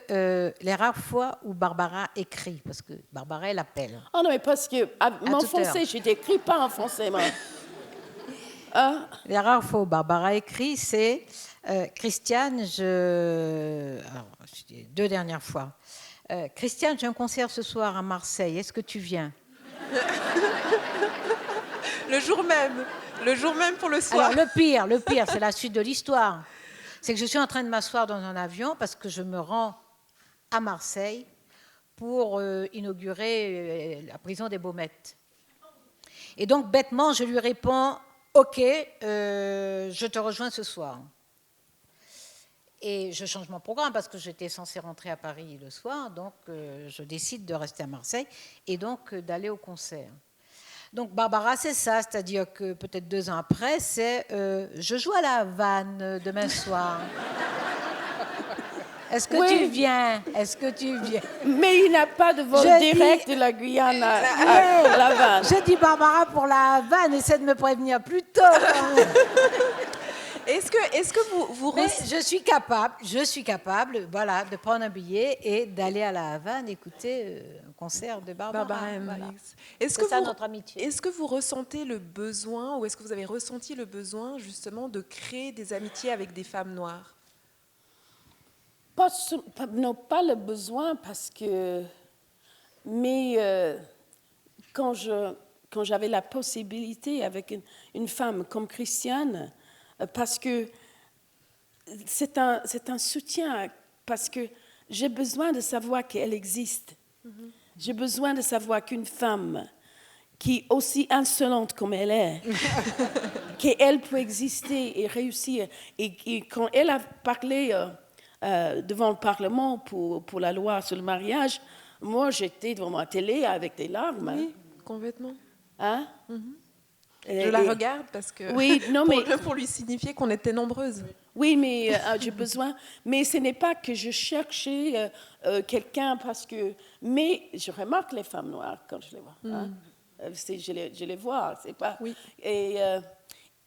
les rares fois où Barbara écrit, parce que Barbara, elle appelle. Oh non, mais parce que mon toute heure. français, je n'écris pas en français, moi. Les rares fois où Barbara écrit, c'est Christiane, alors, 2 dernières fois. Christiane, j'ai un concert ce soir à Marseille, est-ce que tu viens? Le jour même pour le soir. Alors le pire, c'est la suite de l'histoire. C'est que je suis en train de m'asseoir dans un avion parce que je me rends à Marseille pour inaugurer la prison des Baumettes. Et donc, bêtement, je lui réponds « Ok, je te rejoins ce soir ». Et je change mon programme parce que j'étais censée rentrer à Paris le soir, donc je décide de rester à Marseille et donc d'aller au concert. Donc Barbara, c'est ça, c'est-à-dire que peut-être 2 ans après, c'est je joue à la Havane demain soir. Est-ce que tu viens? Est-ce que tu viens? Mais il n'a pas de vol direct de la Guyane à La Havane. Je dis Barbara pour la Havane, essaie de me prévenir plus tôt. Est-ce que vous Mais je suis capable, voilà, de prendre un billet et d'aller à la Havane écouter un concert de Barbara. Voilà. Est-ce C'est ça notre amitié. Est-ce que vous ressentez le besoin, ou est-ce que vous avez ressenti le besoin justement de créer des amitiés avec des femmes noires? Non, pas le besoin, parce que... Mais quand j'avais la possibilité avec une femme comme Christiane, parce que c'est un soutien, parce que j'ai besoin de savoir qu'elle existe. J'ai besoin de savoir qu'une femme qui est aussi insolente comme elle est, qu'elle peut exister et réussir. Et quand elle a parlé devant le Parlement pour la loi sur le mariage, moi, j'étais devant ma télé avec des larmes. Oui, complètement. Hein? Je la regarde parce que Oui, non, mais pour lui signifier qu'on était nombreuses. oui, mais j'ai besoin. Mais ce n'est pas que je cherchais quelqu'un parce que. Mais je remarque les femmes noires quand je les vois. Hein? Je les vois. C'est pas. Oui.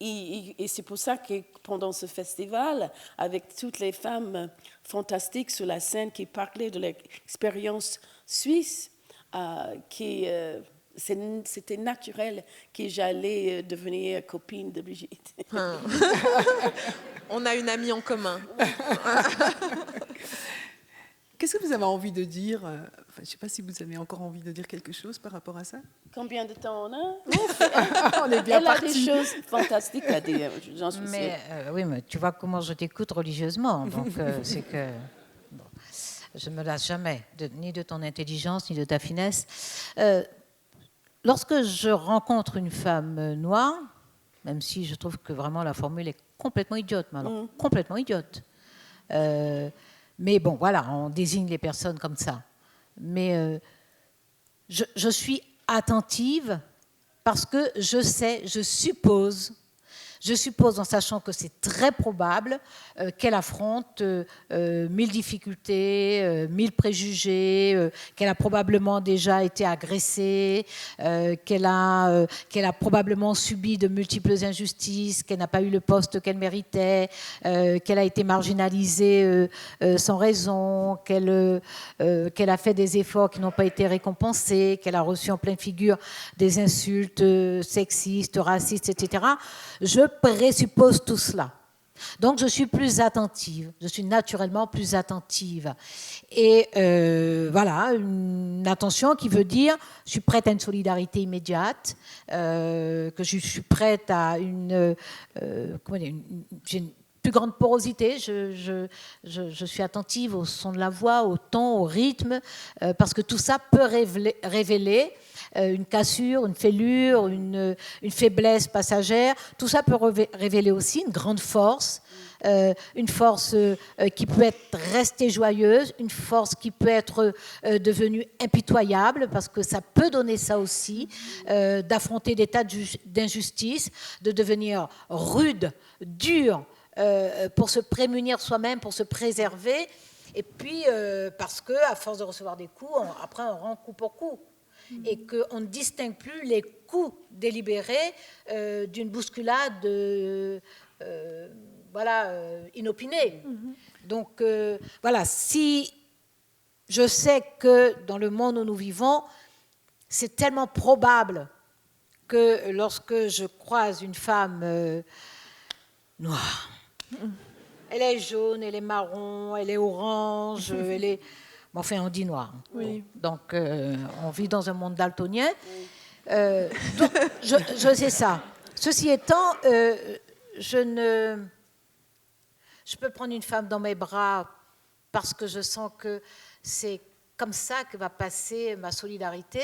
Et c'est pour ça que pendant ce festival, avec toutes les femmes fantastiques sur la scène qui parlaient de l'expérience suisse, c'était naturel que j'allais devenir copine de Brigitte. On a une amie en commun. Qu'est-ce que vous avez envie de dire je ne sais pas si vous avez encore envie de dire quelque chose par rapport à ça. Combien de temps on a? On est bien Elle a des parti. choses fantastiques à dire, j'en suis sûre. Mais oui, mais tu vois comment je t'écoute religieusement. Donc, c'est que bon, je ne me lasse jamais, ni de ton intelligence, ni de ta finesse. Lorsque je rencontre une femme noire, même si je trouve que vraiment la formule est complètement idiote, mais alors, complètement idiote. Mais bon, voilà, on désigne les personnes comme ça. Mais je suis attentive parce que je sais, je suppose en sachant que c'est très probable qu'elle affronte 1000 difficultés, 1000 préjugés, qu'elle a probablement déjà été agressée, qu'elle a probablement subi de multiples injustices, qu'elle n'a pas eu le poste qu'elle méritait, qu'elle a été marginalisée sans raison, qu'elle a fait des efforts qui n'ont pas été récompensés, qu'elle a reçu en pleine figure des insultes sexistes, racistes, etc. Je présuppose tout cela. Donc, je suis plus attentive. Je suis naturellement plus attentive. Et voilà, une attention qui veut dire, je suis prête à une solidarité immédiate, que je suis prête à j'ai une plus grande porosité. Je suis attentive au son de la voix, au ton, au rythme, parce que tout ça peut révéler une cassure, une fêlure, une faiblesse passagère. Tout ça peut révéler aussi une grande force, une force qui peut être restée joyeuse, une force qui peut être devenue impitoyable, parce que ça peut donner ça aussi, d'affronter des tas d'injustices, de devenir rude, dur, pour se prémunir soi-même, pour se préserver. Et puis, parce qu'à force de recevoir des coups, après on rend coup pour coup. Et qu'on ne distingue plus les coups délibérés d'une bousculade inopinée. Donc, voilà, si je sais que dans le monde où nous vivons, c'est tellement probable que lorsque je croise une femme noire, elle est jaune, elle est marron, elle est orange, elle est... Enfin, on dit noir. Oui. Donc, on vit dans un monde daltonien. Donc, je sais ça. Ceci étant, je peux prendre une femme dans mes bras parce que je sens que c'est comme ça que va passer ma solidarité.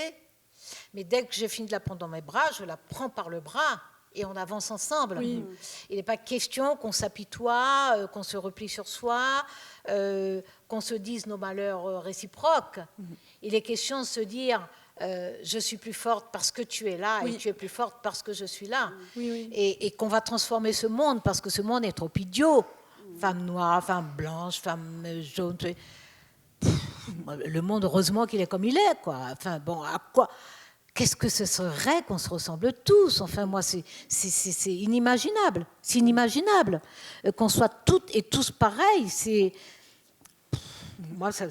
Mais dès que j'ai fini de la prendre dans mes bras, je la prends par le bras et on avance ensemble. Oui. Il n'est pas question qu'on s'apitoie, qu'on se replie sur soi, qu'on se dise nos malheurs réciproques. Il est question de se dire je suis plus forte parce que tu es là, et tu es plus forte parce que je suis là. Et qu'on va transformer ce monde parce que ce monde est trop idiot. Femme noire, femme blanche, femme jaune. Le monde, heureusement qu'il est comme il est, quoi. Enfin, bon, à quoi? Qu'est-ce que ce serait qu'on se ressemble tous? Enfin, moi, c'est inimaginable. C'est inimaginable qu'on soit toutes et tous pareils. Moi, ça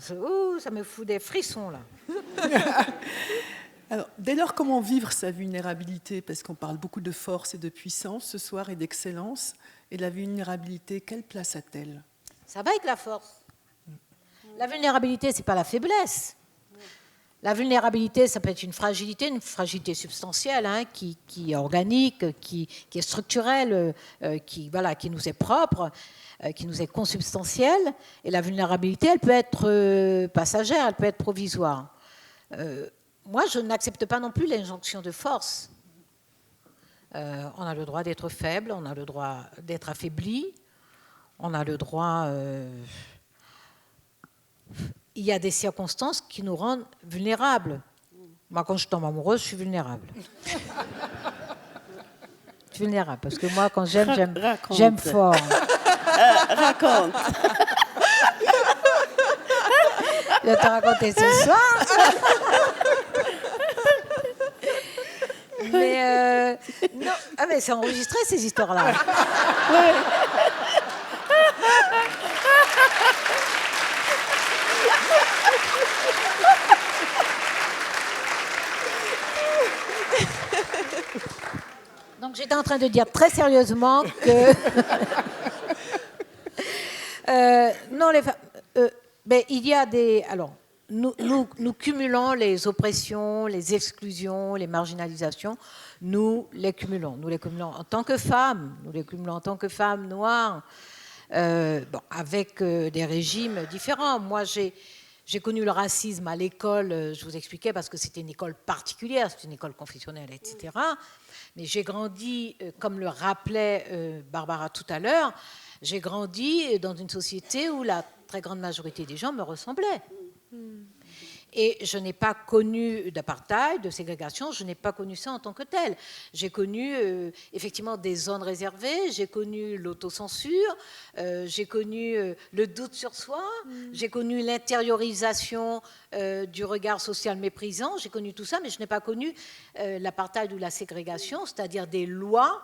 me fout des frissons, là. Alors, dès lors, comment vivre sa vulnérabilité? Parce qu'on parle beaucoup de force et de puissance ce soir et d'excellence. Et la vulnérabilité, quelle place a-t-elle? Ça va avec la force. La vulnérabilité, ce n'est pas la faiblesse. La vulnérabilité, ça peut être une fragilité substantielle, hein, qui est organique, qui est structurelle, qui nous est propre, qui nous est consubstantielle. Et la vulnérabilité, elle peut être passagère, elle peut être provisoire. moi, je n'accepte pas non plus l'injonction de force. On a le droit d'être faible, on a le droit d'être affaibli, on a le droit... il y a des circonstances qui nous rendent vulnérables. Moi, quand je tombe amoureuse, je suis vulnérable. Je suis vulnérable, parce que moi, quand j'aime fort. Raconte. Je vais te raconter ce soir. Mais non, mais c'est enregistré ces histoires-là. Ouais. Donc j'étais en train de dire très sérieusement que non, les femmes. Mais il y a des. Alors, nous cumulons les oppressions, les exclusions, les marginalisations. Nous les cumulons. Nous les cumulons en tant que femmes. Nous les cumulons en tant que femmes noires, avec des régimes différents. Moi, j'ai connu le racisme à l'école, je vous expliquais, parce que c'était une école particulière, c'était une école confessionnelle, etc. Mais j'ai grandi, comme le rappelait Barbara tout à l'heure, j'ai grandi dans une société où la très grande majorité des gens me ressemblaient. Et je n'ai pas connu d'apartheid, de ségrégation, je n'ai pas connu ça en tant que tel. J'ai connu effectivement des zones réservées, j'ai connu l'autocensure, j'ai connu le doute sur soi, j'ai connu l'intériorisation du regard social méprisant, j'ai connu tout ça, mais je n'ai pas connu l'apartheid ou la ségrégation, c'est-à-dire des lois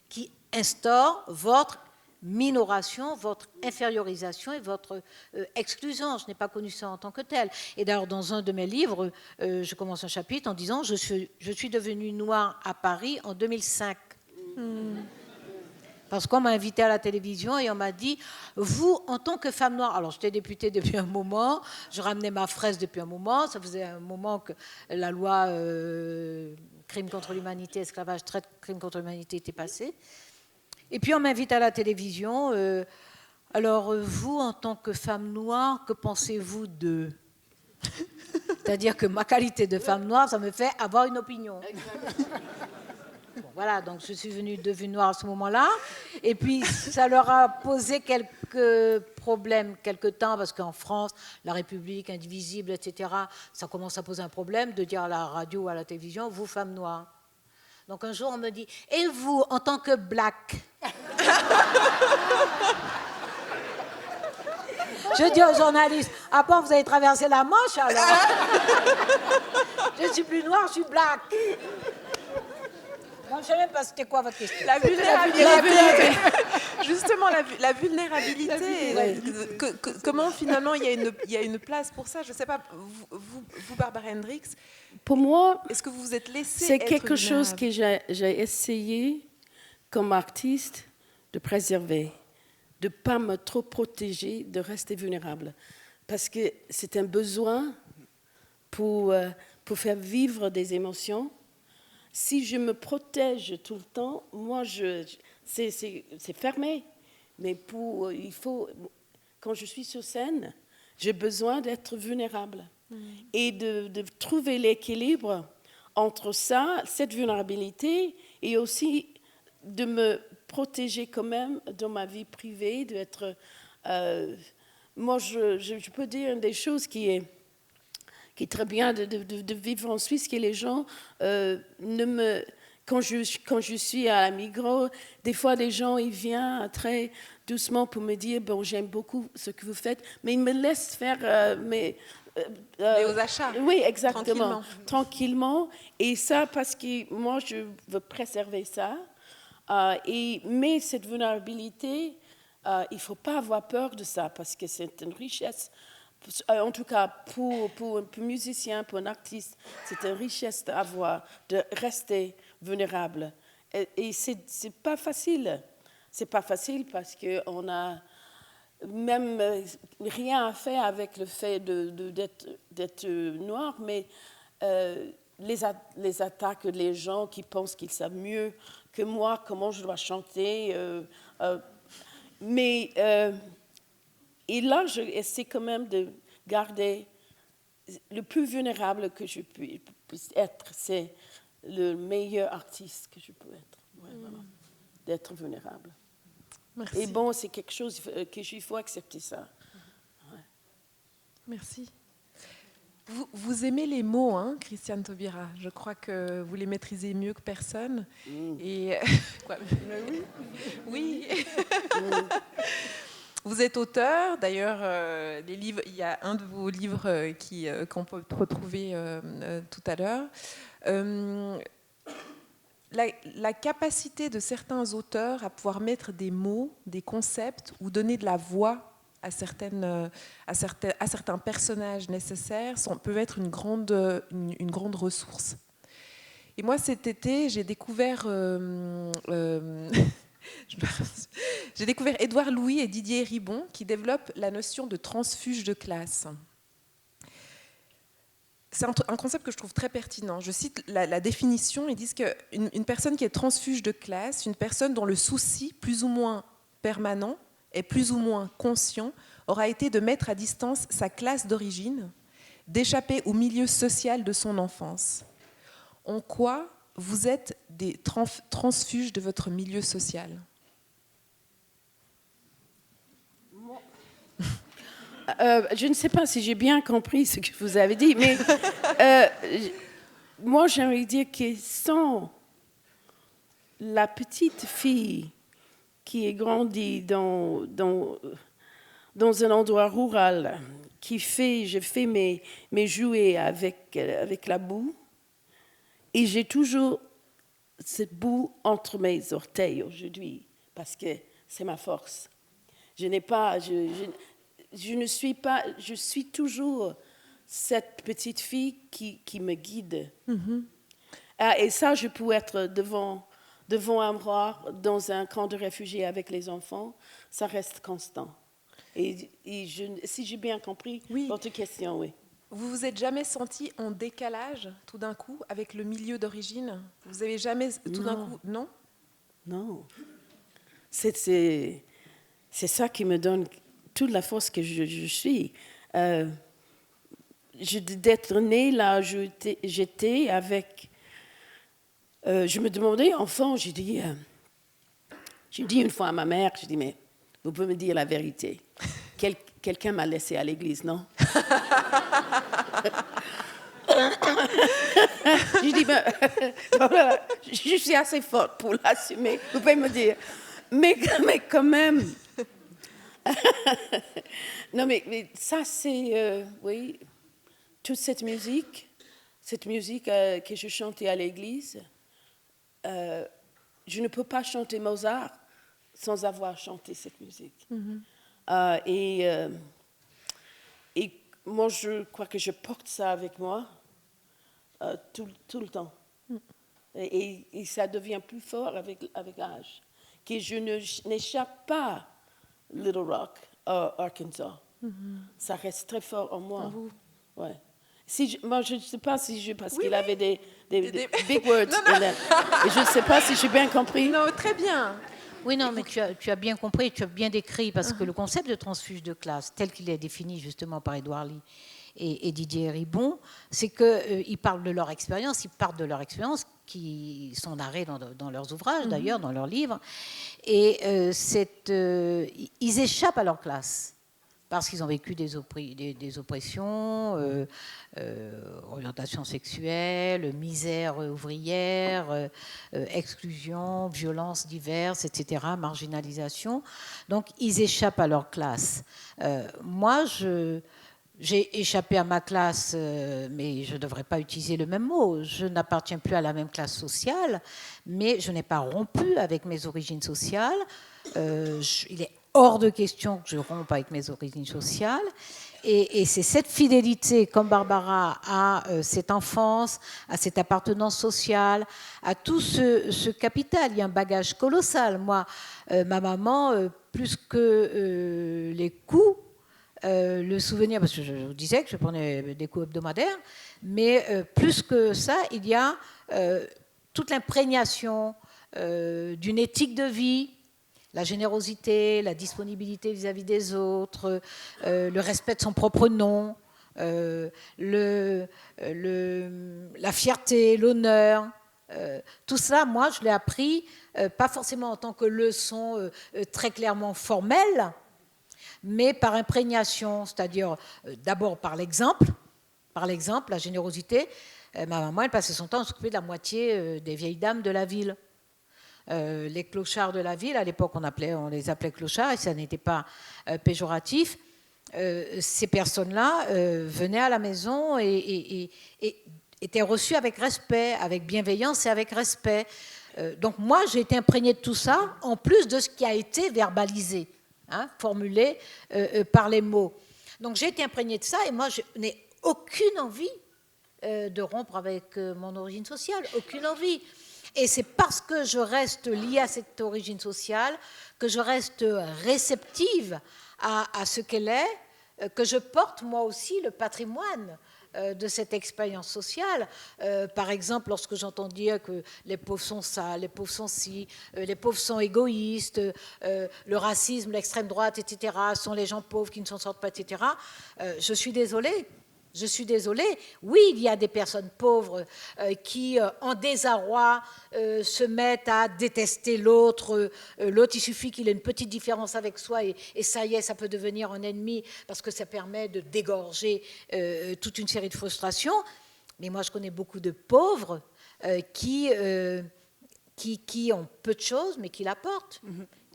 qui instaurent votre minoration, votre infériorisation et votre exclusion. Je n'ai pas connu ça en tant que tel. Et d'ailleurs, dans un de mes livres, je commence un chapitre en disant « Je suis devenue noire à Paris en 2005 ». Parce qu'on m'a invité à la télévision et on m'a dit « Vous, en tant que femme noire », alors j'étais députée depuis un moment, je ramenais ma fraise depuis un moment, ça faisait un moment que la loi crime contre l'humanité, esclavage, traite, crime contre l'humanité était passée. Et puis on m'invite à la télévision. Alors vous, en tant que femme noire, que pensez-vous de... C'est-à-dire que ma qualité de femme noire, ça me fait avoir une opinion. Bon, voilà, donc je suis devenue noire à ce moment-là. Et puis ça leur a posé quelques problèmes quelque temps, parce qu'en France, la République indivisible, etc., ça commence à poser un problème de dire à la radio ou à la télévision, vous, femme noire. Donc un jour, on me dit, et vous, en tant que black? Je dis aux journalistes, ah bon, vous avez traversé la Manche alors? Je suis plus noire, je suis black. Bon, je ne sais même pas c'était quoi votre question. La vulnérabilité. Justement, la vulnérabilité. Comment finalement il y a une place pour ça? Je ne sais pas, vous Barbara Hendricks, Pour moi, est-ce que vous vous êtes laissée c'est être quelque chose vulnérable? que j'ai essayé comme artiste de préserver, de ne pas me trop protéger, de rester vulnérable. Parce que c'est un besoin pour faire vivre des émotions. Si je me protège tout le temps, moi, c'est fermé. Mais il faut, quand je suis sur scène, j'ai besoin d'être vulnérable et de trouver l'équilibre entre ça, cette vulnérabilité, et aussi de me protéger quand même dans ma vie privée, d'être... moi, je peux dire une des choses qui est très bien de vivre en Suisse, que les gens quand je suis à la Migros, des fois des gens ils viennent très doucement pour me dire bon, j'aime beaucoup ce que vous faites, mais ils me laissent faire mais aux achats. Oui, exactement, tranquillement. Et ça parce que moi je veux préserver ça. Mais cette vulnérabilité, il ne faut pas avoir peur de ça parce que c'est une richesse. En tout cas, pour un musicien, pour un artiste, c'est une richesse d'avoir, de rester vulnérable. Et c'est pas facile. C'est pas facile parce qu'on a même rien à faire avec le fait d'être noir, mais les attaques des gens qui pensent qu'ils savent mieux que moi comment je dois chanter. Et là, j'essaie quand même de garder le plus vulnérable que je puisse être, c'est le meilleur artiste que je peux être. Ouais, voilà. D'être vulnérable. Merci. Et bon, c'est quelque chose qu'il faut accepter ça. Ouais. Merci. Vous aimez les mots, hein, Christiane Taubira. Je crois que vous les maîtrisez mieux que personne. Et quoi, oui. Oui. Vous êtes auteur. D'ailleurs, les livres, il y a un de vos livres qu'on peut retrouver tout à l'heure. La capacité de certains auteurs à pouvoir mettre des mots, des concepts ou donner de la voix à certains personnages nécessaires peut être une grande ressource. Et moi, cet été, j'ai découvert Édouard Louis et Didier Ribon qui développent la notion de transfuge de classe. C'est un concept que je trouve très pertinent. Je cite la définition, ils disent qu'une personne qui est transfuge de classe, une personne dont le souci, plus ou moins permanent, et plus ou moins conscient, aura été de mettre à distance sa classe d'origine, d'échapper au milieu social de son enfance. En quoi vous êtes des transfuges de votre milieu social ? Je ne sais pas si j'ai bien compris ce que vous avez dit, mais moi j'aimerais dire que sans la petite fille qui est grandie dans un endroit rural, je fais mes jouets avec la boue, et j'ai toujours cette boue entre mes orteils aujourd'hui, parce que c'est ma force. Je suis toujours cette petite fille qui me guide. Mm-hmm. Et ça, je peux être devant un miroir dans un camp de réfugiés avec les enfants, ça reste constant. Et si j'ai bien compris votre question, oui. Vous vous êtes jamais senti en décalage tout d'un coup avec le milieu d'origine ? Vous avez jamais tout d'un coup, non ? Non. C'est ça qui me donne toute la force que je suis. D'être née là, j'étais avec. Je me demandais, enfant, j'ai dit une fois à ma mère, j'ai dit, mais vous pouvez me dire la vérité. Quelqu'un m'a laissé à l'église, non? J'ai dit, je suis assez forte pour l'assumer, vous pouvez me dire. Mais quand même. Non, mais ça, c'est, oui, toute cette musique que je chantais à l'église, je ne peux pas chanter Mozart sans avoir chanté cette musique. Mm-hmm. Et moi, je crois que je porte ça avec moi tout le temps. Mm. Et ça devient plus fort avec l'âge. Que je n'échappe pas Little Rock, Arkansas. Mm-hmm. Ça reste très fort en moi. Ouais. Moi, je ne sais pas si parce qu'il avait des big words. Et je ne sais pas si j'ai bien compris. Non, très bien. Oui, non, mais tu as bien compris, tu as bien décrit, parce que le concept de transfuge de classe, tel qu'il est défini justement par Édouard Louis et Didier Ribon, c'est qu'ils parlent de leur expérience, ils partent de leur expérience, qui sont narrés dans leurs ouvrages, d'ailleurs, dans leurs livres, et ils échappent à leur classe, parce qu'ils ont vécu des oppressions, orientation sexuelle, misère ouvrière, exclusion, violences diverses, etc., marginalisation. Donc, ils échappent à leur classe. Moi, j'ai échappé à ma classe, mais je ne devrais pas utiliser le même mot. Je n'appartiens plus à la même classe sociale, mais je n'ai pas rompu avec mes origines sociales. Il est hors de question que je rompe avec mes origines sociales. Et c'est cette fidélité, comme Barbara, à cette enfance, à cette appartenance sociale, à tout ce capital. Il y a un bagage colossal. Moi, ma maman, plus que les coups, le souvenir, parce que je vous disais que je prenais des coups hebdomadaires, mais plus que ça, il y a toute l'imprégnation d'une éthique de vie, la générosité, la disponibilité vis-à-vis des autres, le respect de son propre nom, la fierté, l'honneur. Tout ça, moi, je l'ai appris, pas forcément en tant que leçon très clairement formelle, mais par imprégnation, c'est-à-dire d'abord par l'exemple, la générosité. Ma maman, elle passait son temps à s'occuper de la moitié des vieilles dames de la ville. Les clochards de la ville, à l'époque on les appelait clochards et ça n'était pas péjoratif. Ces personnes-là venaient à la maison et étaient reçues avec respect, avec bienveillance et avec respect. Donc moi, j'ai été imprégnée de tout ça, en plus de ce qui a été verbalisé, formulé par les mots. Donc j'ai été imprégnée de ça et moi, je n'ai aucune envie de rompre avec mon origine sociale, aucune envie. Et c'est parce que je reste liée à cette origine sociale, que je reste réceptive à ce qu'elle est, que je porte moi aussi le patrimoine de cette expérience sociale. Par exemple, lorsque j'entends dire que les pauvres sont ça, les pauvres sont ci, les pauvres sont égoïstes, le racisme, l'extrême droite, etc., sont les gens pauvres qui ne s'en sortent pas, etc., je suis désolée. Je suis désolée. Oui, il y a des personnes pauvres qui, en désarroi, se mettent à détester l'autre. L'autre, il suffit qu'il ait une petite différence avec soi et ça y est, ça peut devenir un ennemi parce que ça permet de dégorger toute une série de frustrations. Mais moi, je connais beaucoup de pauvres qui ont peu de choses, mais qui l'apportent.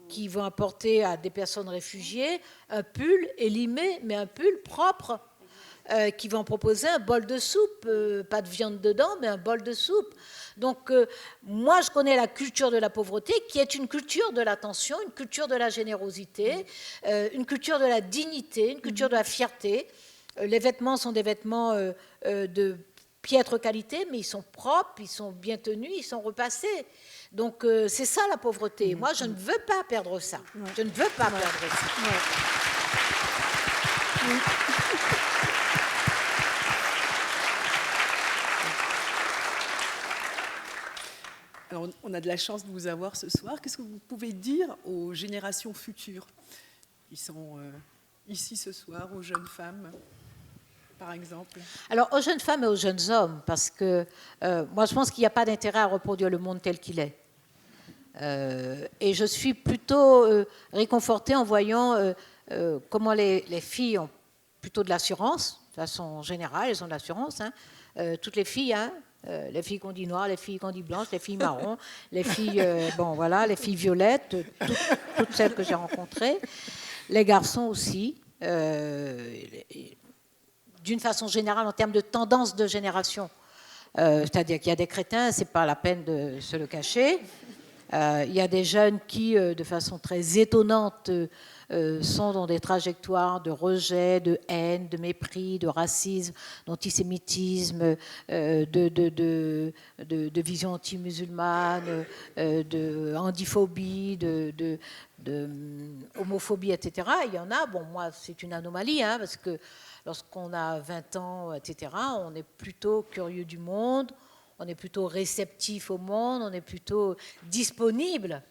Qui vont apporter à des personnes réfugiées un pull élimé, mais un pull propre. Qui vont proposer un bol de soupe, pas de viande dedans, mais un bol de soupe. Donc, moi, je connais la culture de la pauvreté, qui est une culture de l'attention, une culture de la générosité, une culture de la dignité, une culture de la fierté. Les vêtements sont des vêtements de piètre qualité, mais ils sont propres, ils sont bien tenus, ils sont repassés. Donc, c'est ça la pauvreté. Moi, je ne veux pas perdre ça. Je ne veux pas perdre ça. Alors, on a de la chance de vous avoir ce soir. Qu'est-ce que vous pouvez dire aux générations futures qui sont ici ce soir, aux jeunes femmes, par exemple? Alors, aux jeunes femmes et aux jeunes hommes, parce que moi, je pense qu'il n'y a pas d'intérêt à reproduire le monde tel qu'il est. Et je suis plutôt réconfortée en voyant comment les filles ont plutôt de l'assurance, de façon générale, elles ont de l'assurance, toutes les filles, les filles qu'on dit noires, les filles qu'on dit blanches, les filles marrons, les filles, les filles violettes, toutes celles que j'ai rencontrées, les garçons aussi, d'une façon générale en termes de tendance de génération. C'est-à-dire qu'il y a des crétins, c'est pas la peine de se le cacher. Il y a des jeunes qui, de façon très étonnante, sont dans des trajectoires de rejet, de haine, de mépris, de racisme, d'antisémitisme, de vision anti-musulmane, de handiphobie, de homophobie, etc. Il y en a, bon, moi, c'est une anomalie, parce que lorsqu'on a 20 ans, etc., on est plutôt curieux du monde, on est plutôt réceptif au monde, on est plutôt disponible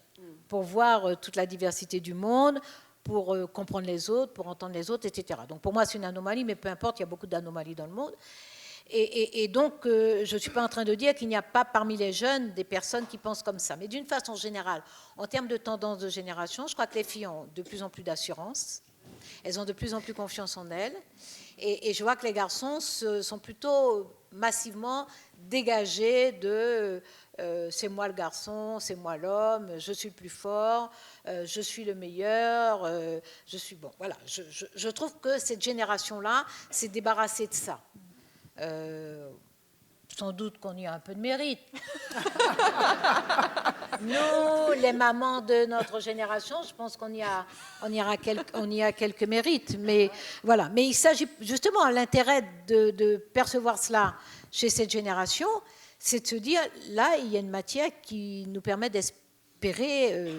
pour voir toute la diversité du monde, pour comprendre les autres, pour entendre les autres, etc. Donc pour moi, c'est une anomalie, mais peu importe, il y a beaucoup d'anomalies dans le monde. Et donc, je ne suis pas en train de dire qu'il n'y a pas parmi les jeunes des personnes qui pensent comme ça. Mais d'une façon générale, en termes de tendance de génération, je crois que les filles ont de plus en plus d'assurance, elles ont de plus en plus confiance en elles, et je vois que les garçons sont plutôt massivement dégagés de c'est moi le garçon, c'est moi l'homme, je suis le plus fort, je suis le meilleur, je suis bon. Voilà, je trouve que cette génération-là s'est débarrassée de ça. Sans doute qu'on y a un peu de mérite. Nous, les mamans de notre génération, je pense qu'on y a quelques mérites. Mais voilà. Mais il s'agit justement, l'intérêt de percevoir cela chez cette génération, c'est de se dire, là, il y a une matière qui nous permet d'espérer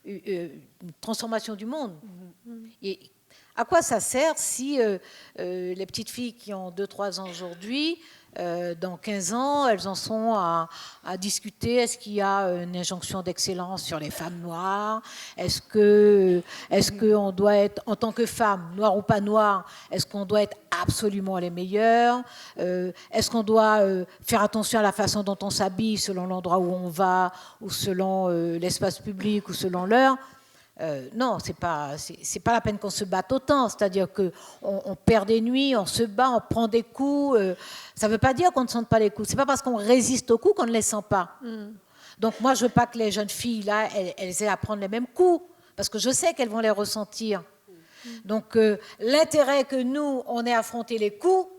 une transformation du monde. Et à quoi ça sert si les petites filles qui ont 2-3 ans aujourd'hui Dans 15 ans, elles en sont à discuter. Est-ce qu'il y a une injonction d'excellence sur les femmes noires? Est-ce qu'on doit être, en tant que femme, noire ou pas noire, est-ce qu'on doit être absolument les meilleures? Est-ce qu'on doit faire attention à la façon dont on s'habille selon l'endroit où on va, ou selon l'espace public, ou selon l'heure? Non, c'est pas la peine qu'on se batte autant. C'est-à-dire qu'on perd des nuits, on se bat, on prend des coups. Ça ne veut pas dire qu'on ne sente pas les coups. C'est pas parce qu'on résiste aux coups qu'on ne les sent pas. Donc moi, je veux pas que les jeunes filles là, elles aient à prendre les mêmes coups, parce que je sais qu'elles vont les ressentir. Donc l'intérêt que nous, on ait affronté les coups,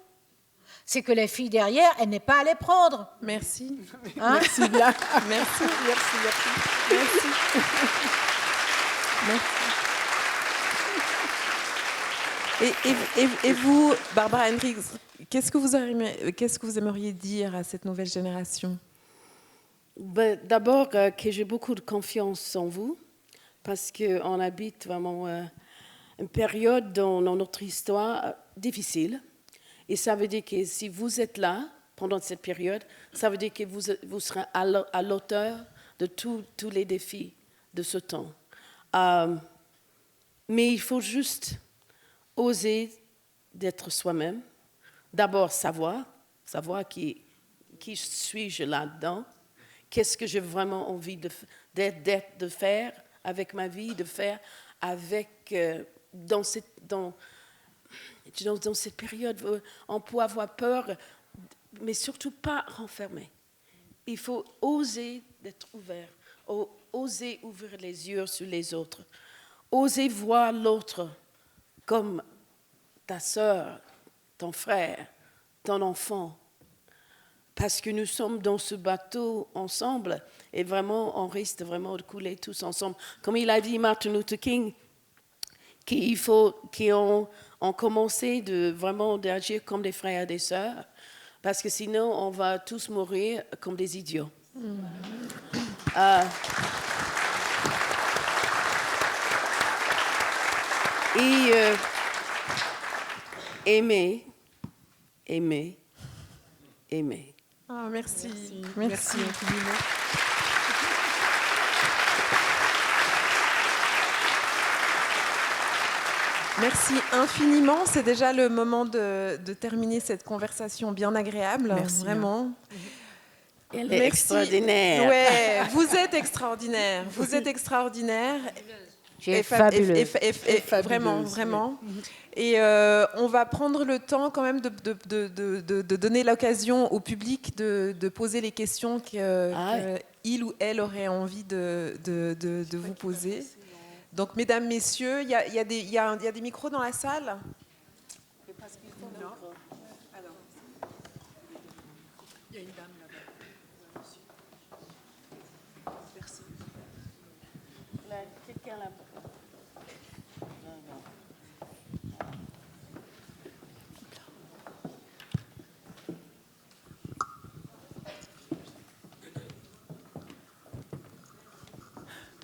c'est que les filles derrière, elles n'aient pas à les prendre. Merci. Hein? Merci bien. Merci. Et vous, Barbara Hendricks, qu'est-ce que vous aimeriez dire à cette nouvelle génération? D'abord, que j'ai beaucoup de confiance en vous, parce qu'on habite vraiment une période dans notre histoire difficile. Et ça veut dire que si vous êtes là pendant cette période, ça veut dire que vous serez à l'auteur de tous les défis de ce temps. Mais il faut juste oser d'être soi-même. D'abord, savoir qui suis-je là-dedans. Qu'est-ce que j'ai vraiment envie de faire avec ma vie, de faire avec dans cette période. On peut avoir peur, mais surtout pas renfermer. Il faut oser d'être ouvert, oser ouvrir les yeux sur les autres, oser voir l'autre comme ta sœur, ton frère, ton enfant. Parce que nous sommes dans ce bateau ensemble et vraiment, on risque vraiment de couler tous ensemble. Comme il a dit Martin Luther King, qu'il faut qu'on commence vraiment d'agir comme des frères et des sœurs, parce que sinon, on va tous mourir comme des idiots. Aimer. Ah, merci. Merci infiniment. Merci infiniment. C'est déjà le moment de terminer cette conversation bien agréable. Merci, vraiment. Elle est extraordinaire. Ouais, vous êtes extraordinaire. Vous êtes extraordinaire. Tu es fabuleuse. Vraiment, vraiment. Et on va prendre le temps quand même de donner l'occasion au public de poser les questions qu'il ou elle aurait envie de vous poser. Donc, mesdames, messieurs, il y a des micros dans la salle? Il y a une dame là-bas. Merci. Quelqu'un là-bas.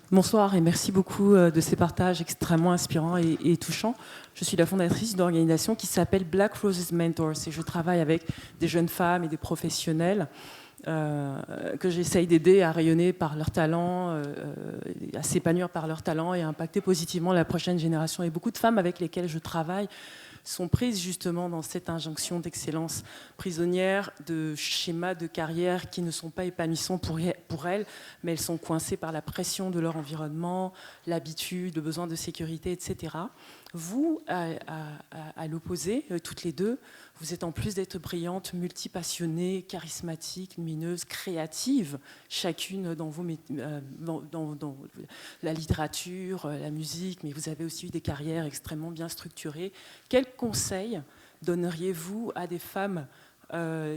Bonsoir et merci beaucoup de ces partages extrêmement inspirants et touchants. Je suis la fondatrice d'une organisation qui s'appelle Black Roses Mentors et je travaille avec des jeunes femmes et des professionnels que j'essaye d'aider à rayonner par leur talent, à s'épanouir par leur talent et à impacter positivement la prochaine génération. Et beaucoup de femmes avec lesquelles je travaille sont prises justement dans cette injonction d'excellence, prisonnières de schémas de carrière qui ne sont pas épanouissants pour elles, mais elles sont coincées par la pression de leur environnement, l'habitude, le besoin de sécurité, etc. Vous, à l'opposé, toutes les deux, vous êtes en plus d'être brillantes, multipassionnées, charismatiques, lumineuses, créatives, chacune dans la littérature, la musique, mais vous avez aussi eu des carrières extrêmement bien structurées. Quels conseils donneriez-vous à des femmes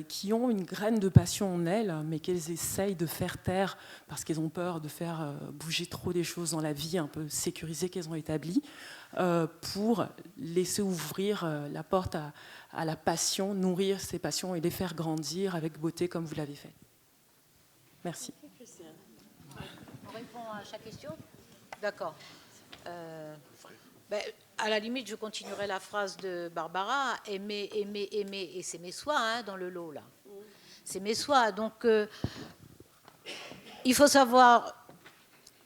qui ont une graine de passion en elles, mais qu'elles essayent de faire taire parce qu'elles ont peur de faire bouger trop des choses dans la vie un peu sécurisée qu'elles ont établie, pour laisser ouvrir la porte à la passion, nourrir ces passions et les faire grandir avec beauté comme vous l'avez fait. Merci. On répond à chaque question? D'accord. À la limite, je continuerai la phrase de Barbara. Aimer, aimer, aimer, et s'aimer soi, hein, dans le lot, là. s'aimer soi. Donc, il faut savoir...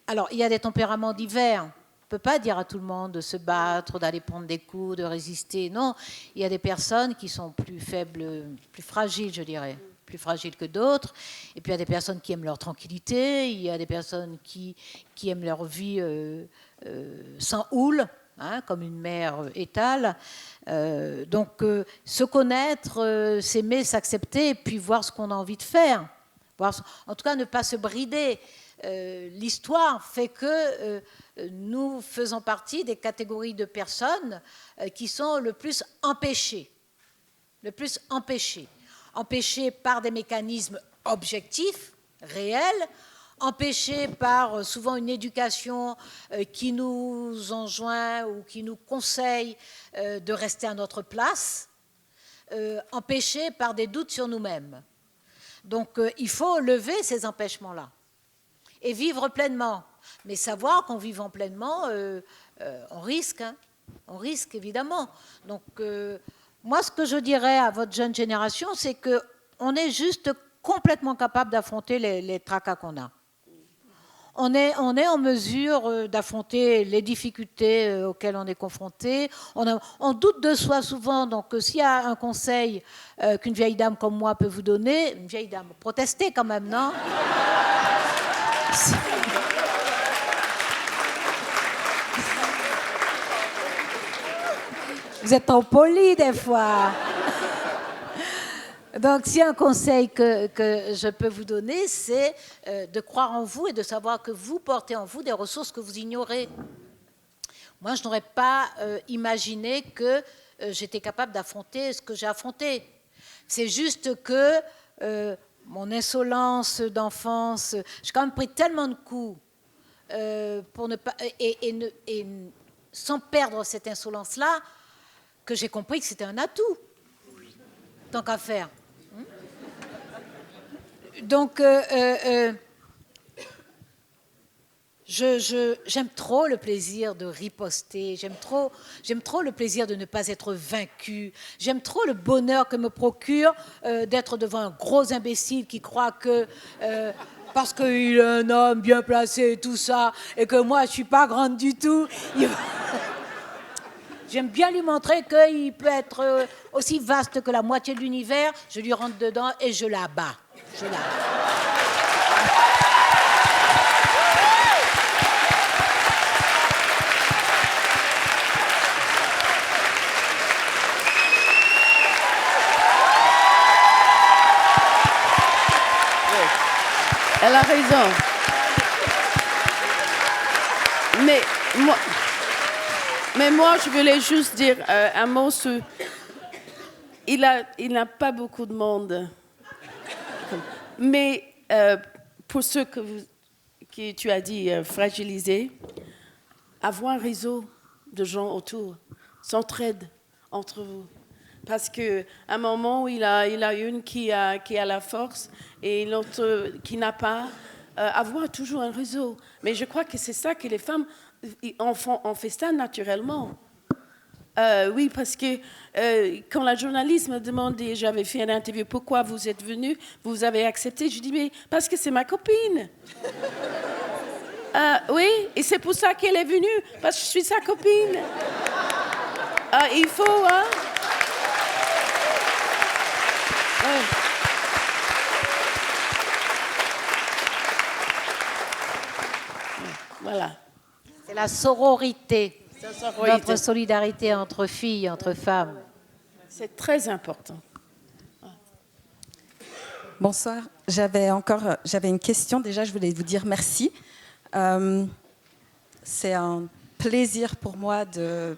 Alors, il y a des tempéraments divers. On ne peut pas dire à tout le monde de se battre, d'aller prendre des coups, de résister. Non, il y a des personnes qui sont plus faibles, plus fragiles, je dirais, plus fragiles que d'autres. Et puis, il y a des personnes qui aiment leur tranquillité. Il y a des personnes qui aiment leur vie sans houle, hein, comme une mère étale. Donc, se connaître, s'aimer, s'accepter, et puis voir ce qu'on a envie de faire. En tout cas, ne pas se brider. L'histoire fait que nous faisons partie des catégories de personnes qui sont le plus empêchées. Le plus empêchées. Empêchées par des mécanismes objectifs, réels, empêchées par souvent une éducation qui nous enjoint ou qui nous conseille de rester à notre place, empêchées par des doutes sur nous-mêmes. Donc il faut lever ces empêchements-là et vivre pleinement. Mais savoir qu'en vivant pleinement, on risque, hein, on risque évidemment. Donc moi, ce que je dirais à votre jeune génération, c'est qu'on est juste complètement capable d'affronter les tracas qu'on a. On est en mesure d'affronter les difficultés auxquelles on est confronté. On doute de soi souvent, donc s'il y a un conseil qu'une vieille dame comme moi peut vous donner, une vieille dame, protestez quand même, non? Vous êtes trop poli des fois. Donc, s'il y a un conseil que je peux vous donner, c'est de croire en vous et de savoir que vous portez en vous des ressources que vous ignorez. Moi, je n'aurais pas imaginé que j'étais capable d'affronter ce que j'ai affronté. C'est juste que mon insolence d'enfance, j'ai quand même pris tellement de coups pour ne pas, et sans perdre cette insolence-là, que j'ai compris que c'était un atout, tant qu'à faire. Donc, j'aime trop le plaisir de riposter, j'aime trop le plaisir de ne pas être vaincu, j'aime trop le bonheur que me procure d'être devant un gros imbécile qui croit que parce qu'il est un homme bien placé et tout ça, et que moi je suis pas grande du tout, j'aime bien lui montrer qu'il peut être aussi vaste que la moitié de l'univers, je lui rentre dedans et je la bats. Elle a raison. Mais moi, je voulais juste dire un mot sur... Il n'a pas beaucoup de monde. Mais pour ceux que tu as dit fragilisés, avoir un réseau de gens autour, s'entraide entre vous. Parce qu'à un moment, il a une qui a la force et l'autre qui n'a pas. Avoir toujours un réseau. Mais je crois que c'est ça que les femmes, on fait ça naturellement. Oui, parce que quand la journaliste m'a demandé, j'avais fait une interview, pourquoi vous êtes venue, vous avez accepté, je dis, mais parce que c'est ma copine. Oui, et c'est pour ça qu'elle est venue, parce que je suis sa copine. Il faut, hein. Ouais. Voilà. C'est la sororité. Notre solidarité entre filles, entre femmes. C'est très important. Bonsoir. J'avais une question. Déjà, je voulais vous dire merci. C'est un plaisir pour moi de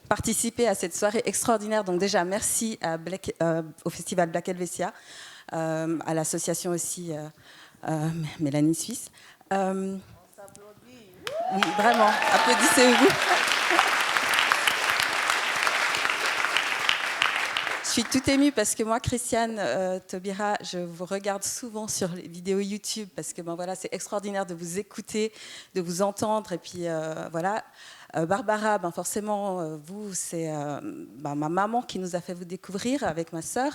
participer à cette soirée extraordinaire. Donc déjà, merci au Festival Black Helvetia, à l'association aussi Mélanie Suisse. Oui, vraiment, applaudissez-vous. Je suis tout émue parce que moi, Christiane Taubira, je vous regarde souvent sur les vidéos YouTube parce que voilà, c'est extraordinaire de vous écouter, de vous entendre. Et puis voilà, Barbara, ben forcément, vous, c'est ma maman qui nous a fait vous découvrir avec ma sœur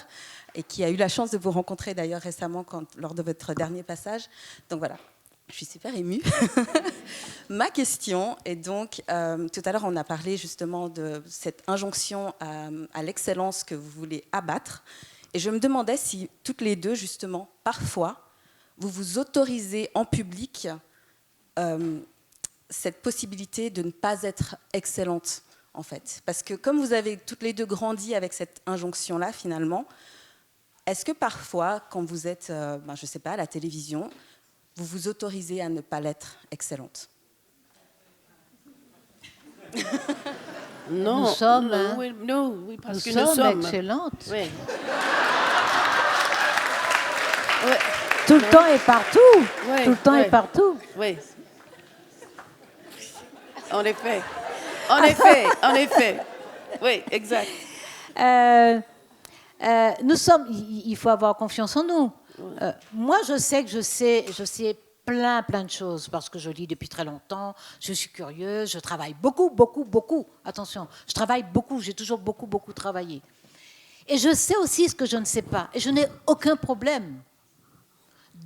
et qui a eu la chance de vous rencontrer d'ailleurs récemment lors de votre dernier passage. Donc voilà, je suis super émue. Ma question est donc, tout à l'heure on a parlé justement de cette injonction à l'excellence que vous voulez abattre. Et je me demandais si toutes les deux, justement, parfois, vous vous autorisez en public cette possibilité de ne pas être excellente, en fait. Parce que comme vous avez toutes les deux grandi avec cette injonction-là, finalement, est-ce que parfois, quand vous êtes, je ne sais pas, à la télévision, vous vous autorisez à ne pas l'être excellente? Non, Nous sommes, oui, parce que nous nous sommes excellentes. Oui. Tout le temps et partout. Oui, Tout le temps oui. et partout. Oui. En effet. En effet, en effet. Oui, exact. Nous sommes. Il faut avoir confiance en nous. Moi, je sais que je sais plein de choses parce que je lis depuis très longtemps. Je suis curieuse. Je travaille beaucoup. Attention, je travaille beaucoup. J'ai toujours beaucoup travaillé. Et je sais aussi ce que je ne sais pas. Et je n'ai aucun problème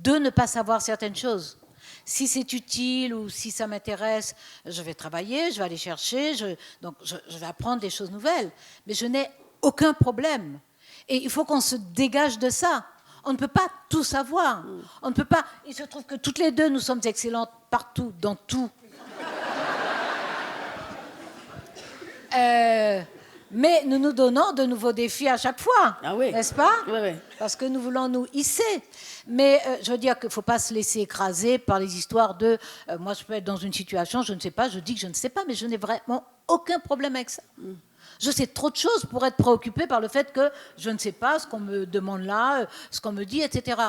de ne pas savoir certaines choses. Si c'est utile ou si ça m'intéresse, je vais travailler, je vais aller chercher, je vais apprendre des choses nouvelles. Mais je n'ai aucun problème. Et il faut qu'on se dégage de ça. On ne peut pas tout savoir. On ne peut pas. Il se trouve que toutes les deux, nous sommes excellentes partout, dans tout. Mais nous nous donnons de nouveaux défis à chaque fois, n'est-ce pas? Oui. Parce que nous voulons nous hisser. Mais je veux dire qu'il ne faut pas se laisser écraser par les histoires de moi, je peux être dans une situation, je ne sais pas, je dis que je ne sais pas, mais je n'ai vraiment aucun problème avec ça. Je sais trop de choses pour être préoccupée par le fait que je ne sais pas ce qu'on me demande là, ce qu'on me dit, etc.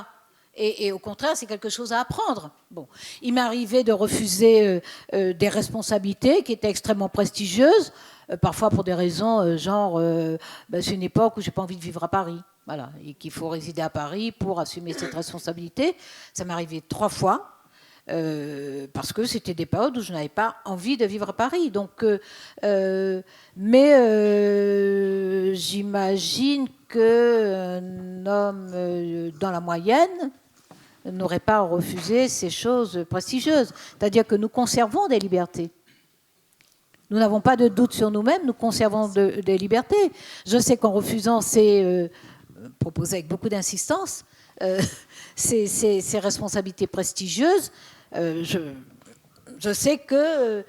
Et au contraire, c'est quelque chose à apprendre. Bon, il m'est arrivé de refuser des responsabilités qui étaient extrêmement prestigieuses, parfois pour des raisons c'est une époque où j'ai pas envie de vivre à Paris, voilà, et qu'il faut résider à Paris pour assumer cette responsabilité. Ça m'est arrivé 3 fois. Parce que c'était des périodes où je n'avais pas envie de vivre à Paris. Donc, j'imagine qu'un homme dans la moyenne n'aurait pas refusé ces choses prestigieuses. C'est-à-dire que nous conservons des libertés. Nous n'avons pas de doute sur nous-mêmes, nous conservons des libertés. Je sais qu'en refusant ces proposé avec beaucoup d'insistance, ces responsabilités prestigieuses, je sais que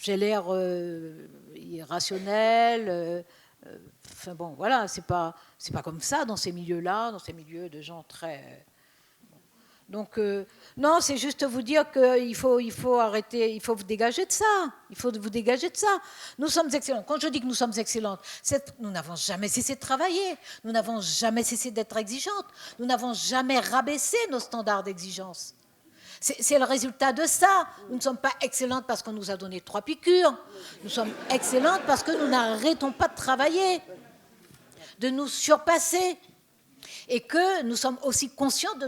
j'ai l'air irrationnel. Enfin bon, voilà, c'est pas comme ça dans ces milieux-là, dans ces milieux de gens très. Donc non, c'est juste vous dire qu'il faut arrêter, il faut vous dégager de ça. Il faut vous dégager de ça. Nous sommes excellents. Quand je dis que nous sommes excellentes, nous n'avons jamais cessé de travailler. Nous n'avons jamais cessé d'être exigeantes. Nous n'avons jamais rabaissé nos standards d'exigence. C'est le résultat de ça. Nous ne sommes pas excellentes parce qu'on nous a donné 3 piqûres. Nous sommes excellentes parce que nous n'arrêtons pas de travailler, de nous surpasser. Et que nous sommes aussi conscients de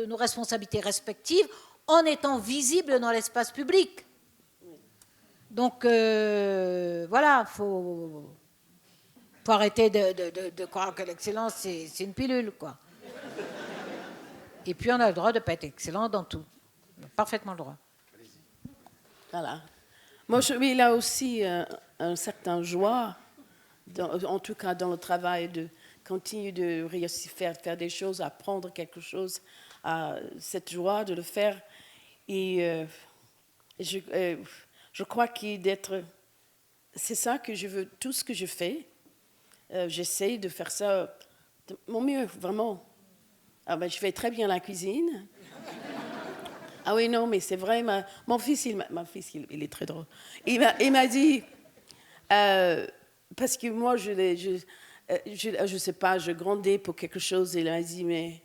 nos responsabilités respectives en étant visibles dans l'espace public. Donc, voilà, faut arrêter de croire que l'excellence, c'est une pilule, quoi. Et puis, on a le droit de ne pas être excellent dans tout. On a parfaitement le droit. Voilà. Moi, il a aussi un certain joie, en tout cas dans le travail de continuer de réussir faire des choses, apprendre quelque chose, cette joie de le faire. Et je crois c'est ça que je veux, tout ce que je fais, j'essaie de faire ça de mon mieux, vraiment. Je fais très bien la cuisine. Ah oui, non, mais c'est vrai, mon fils, il est très drôle. Il m'a dit, parce que moi, je sais pas, je grandais pour quelque chose, et il m'a dit, mais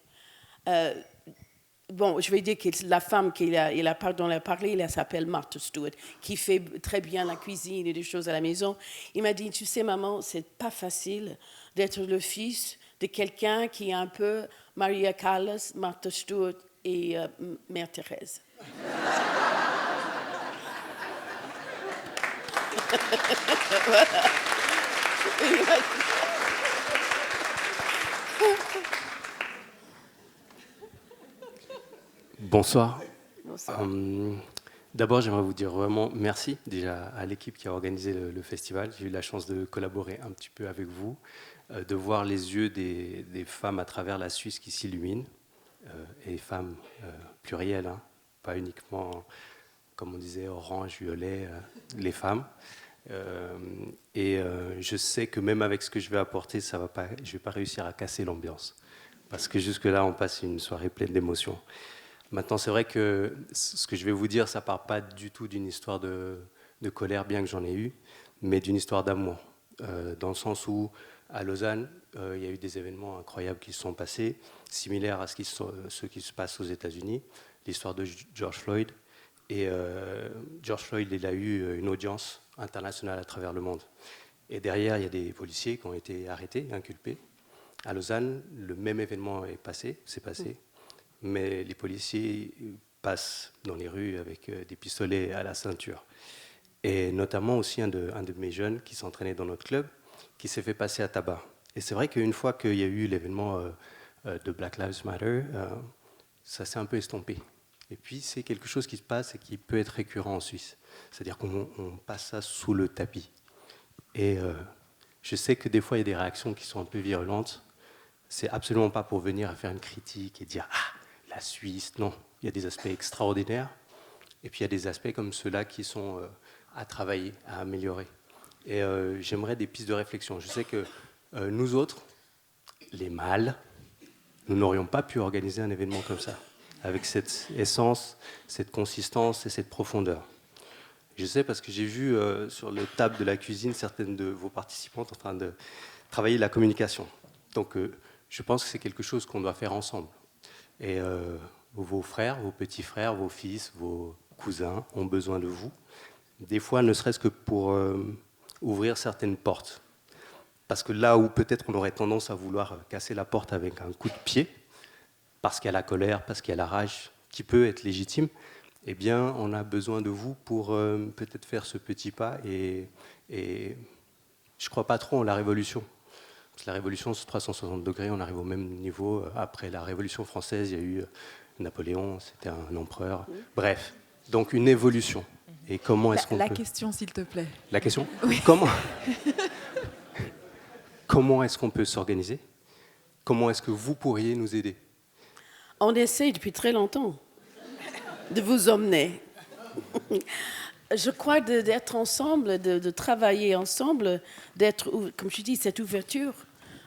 je vais dire que la femme dont il a parlé, elle s'appelle Martha Stewart, qui fait très bien la cuisine et des choses à la maison. Il m'a dit, tu sais, maman, c'est pas facile d'être le fils de quelqu'un qui est un peu Maria Callas, Martha Stewart et Mère Thérèse. Voilà. Bonsoir. Bonsoir. D'abord, j'aimerais vous dire vraiment merci déjà à l'équipe qui a organisé le festival. J'ai eu la chance de collaborer un petit peu avec vous, de voir les yeux des femmes à travers la Suisse qui s'illuminent, et femmes plurielles, hein, pas uniquement, comme on disait, orange, violet, les femmes. Je sais que même avec ce que je vais apporter, je ne vais pas réussir à casser l'ambiance, parce que jusque-là, on passe une soirée pleine d'émotions. Maintenant, c'est vrai que ce que je vais vous dire, ça ne part pas du tout d'une histoire de colère, bien que j'en ai eu, mais d'une histoire d'amour. Dans le sens où, à Lausanne, il y a eu des événements incroyables qui se sont passés, similaires à ceux qui se passent aux États-Unis, l'histoire de George Floyd. Et George Floyd, il a eu une audience internationale à travers le monde. Et derrière, il y a des policiers qui ont été arrêtés, inculpés. À Lausanne, le même événement s'est passé. Mais les policiers passent dans les rues avec des pistolets à la ceinture. Et notamment aussi un de mes jeunes qui s'entraînait dans notre club, qui s'est fait passer à tabac. Et c'est vrai qu'une fois qu'il y a eu l'événement de Black Lives Matter, ça s'est un peu estompé. Et puis c'est quelque chose qui se passe et qui peut être récurrent en Suisse. C'est-à-dire qu'on passe ça sous le tapis. Et je sais que des fois il y a des réactions qui sont un peu virulentes. C'est absolument pas pour venir à faire une critique et dire « Ah, la Suisse », non. Il y a des aspects extraordinaires. Et puis il y a des aspects comme ceux-là qui sont à travailler, à améliorer. Et j'aimerais des pistes de réflexion. Je sais que nous autres, les mâles, nous n'aurions pas pu organiser un événement comme ça, avec cette essence, cette consistance et cette profondeur. Je sais parce que j'ai vu sur le table de la cuisine certaines de vos participantes en train de travailler la communication. Donc je pense que c'est quelque chose qu'on doit faire ensemble. Et vos frères, vos petits frères, vos fils, vos cousins ont besoin de vous. Des fois, ne serait-ce que pour ouvrir certaines portes. Parce que là où peut-être on aurait tendance à vouloir casser la porte avec un coup de pied, parce qu'il y a la colère, parce qu'il y a la rage, qui peut être légitime, eh bien, on a besoin de vous pour peut-être faire ce petit pas. Et je ne crois pas trop en la révolution. Parce que la révolution, c'est 360 degrés, on arrive au même niveau. Après la Révolution française, il y a eu Napoléon, c'était un empereur. Bref, donc une évolution. Et comment est-ce qu'on peut... La question, s'il te plaît. La question ? Oui. Comment est-ce qu'on peut s'organiser ? Comment est-ce que vous pourriez nous aider ? On essaie depuis très longtemps de vous emmener. Je crois d'être ensemble, de travailler ensemble, d'être, comme je dis, cette ouverture,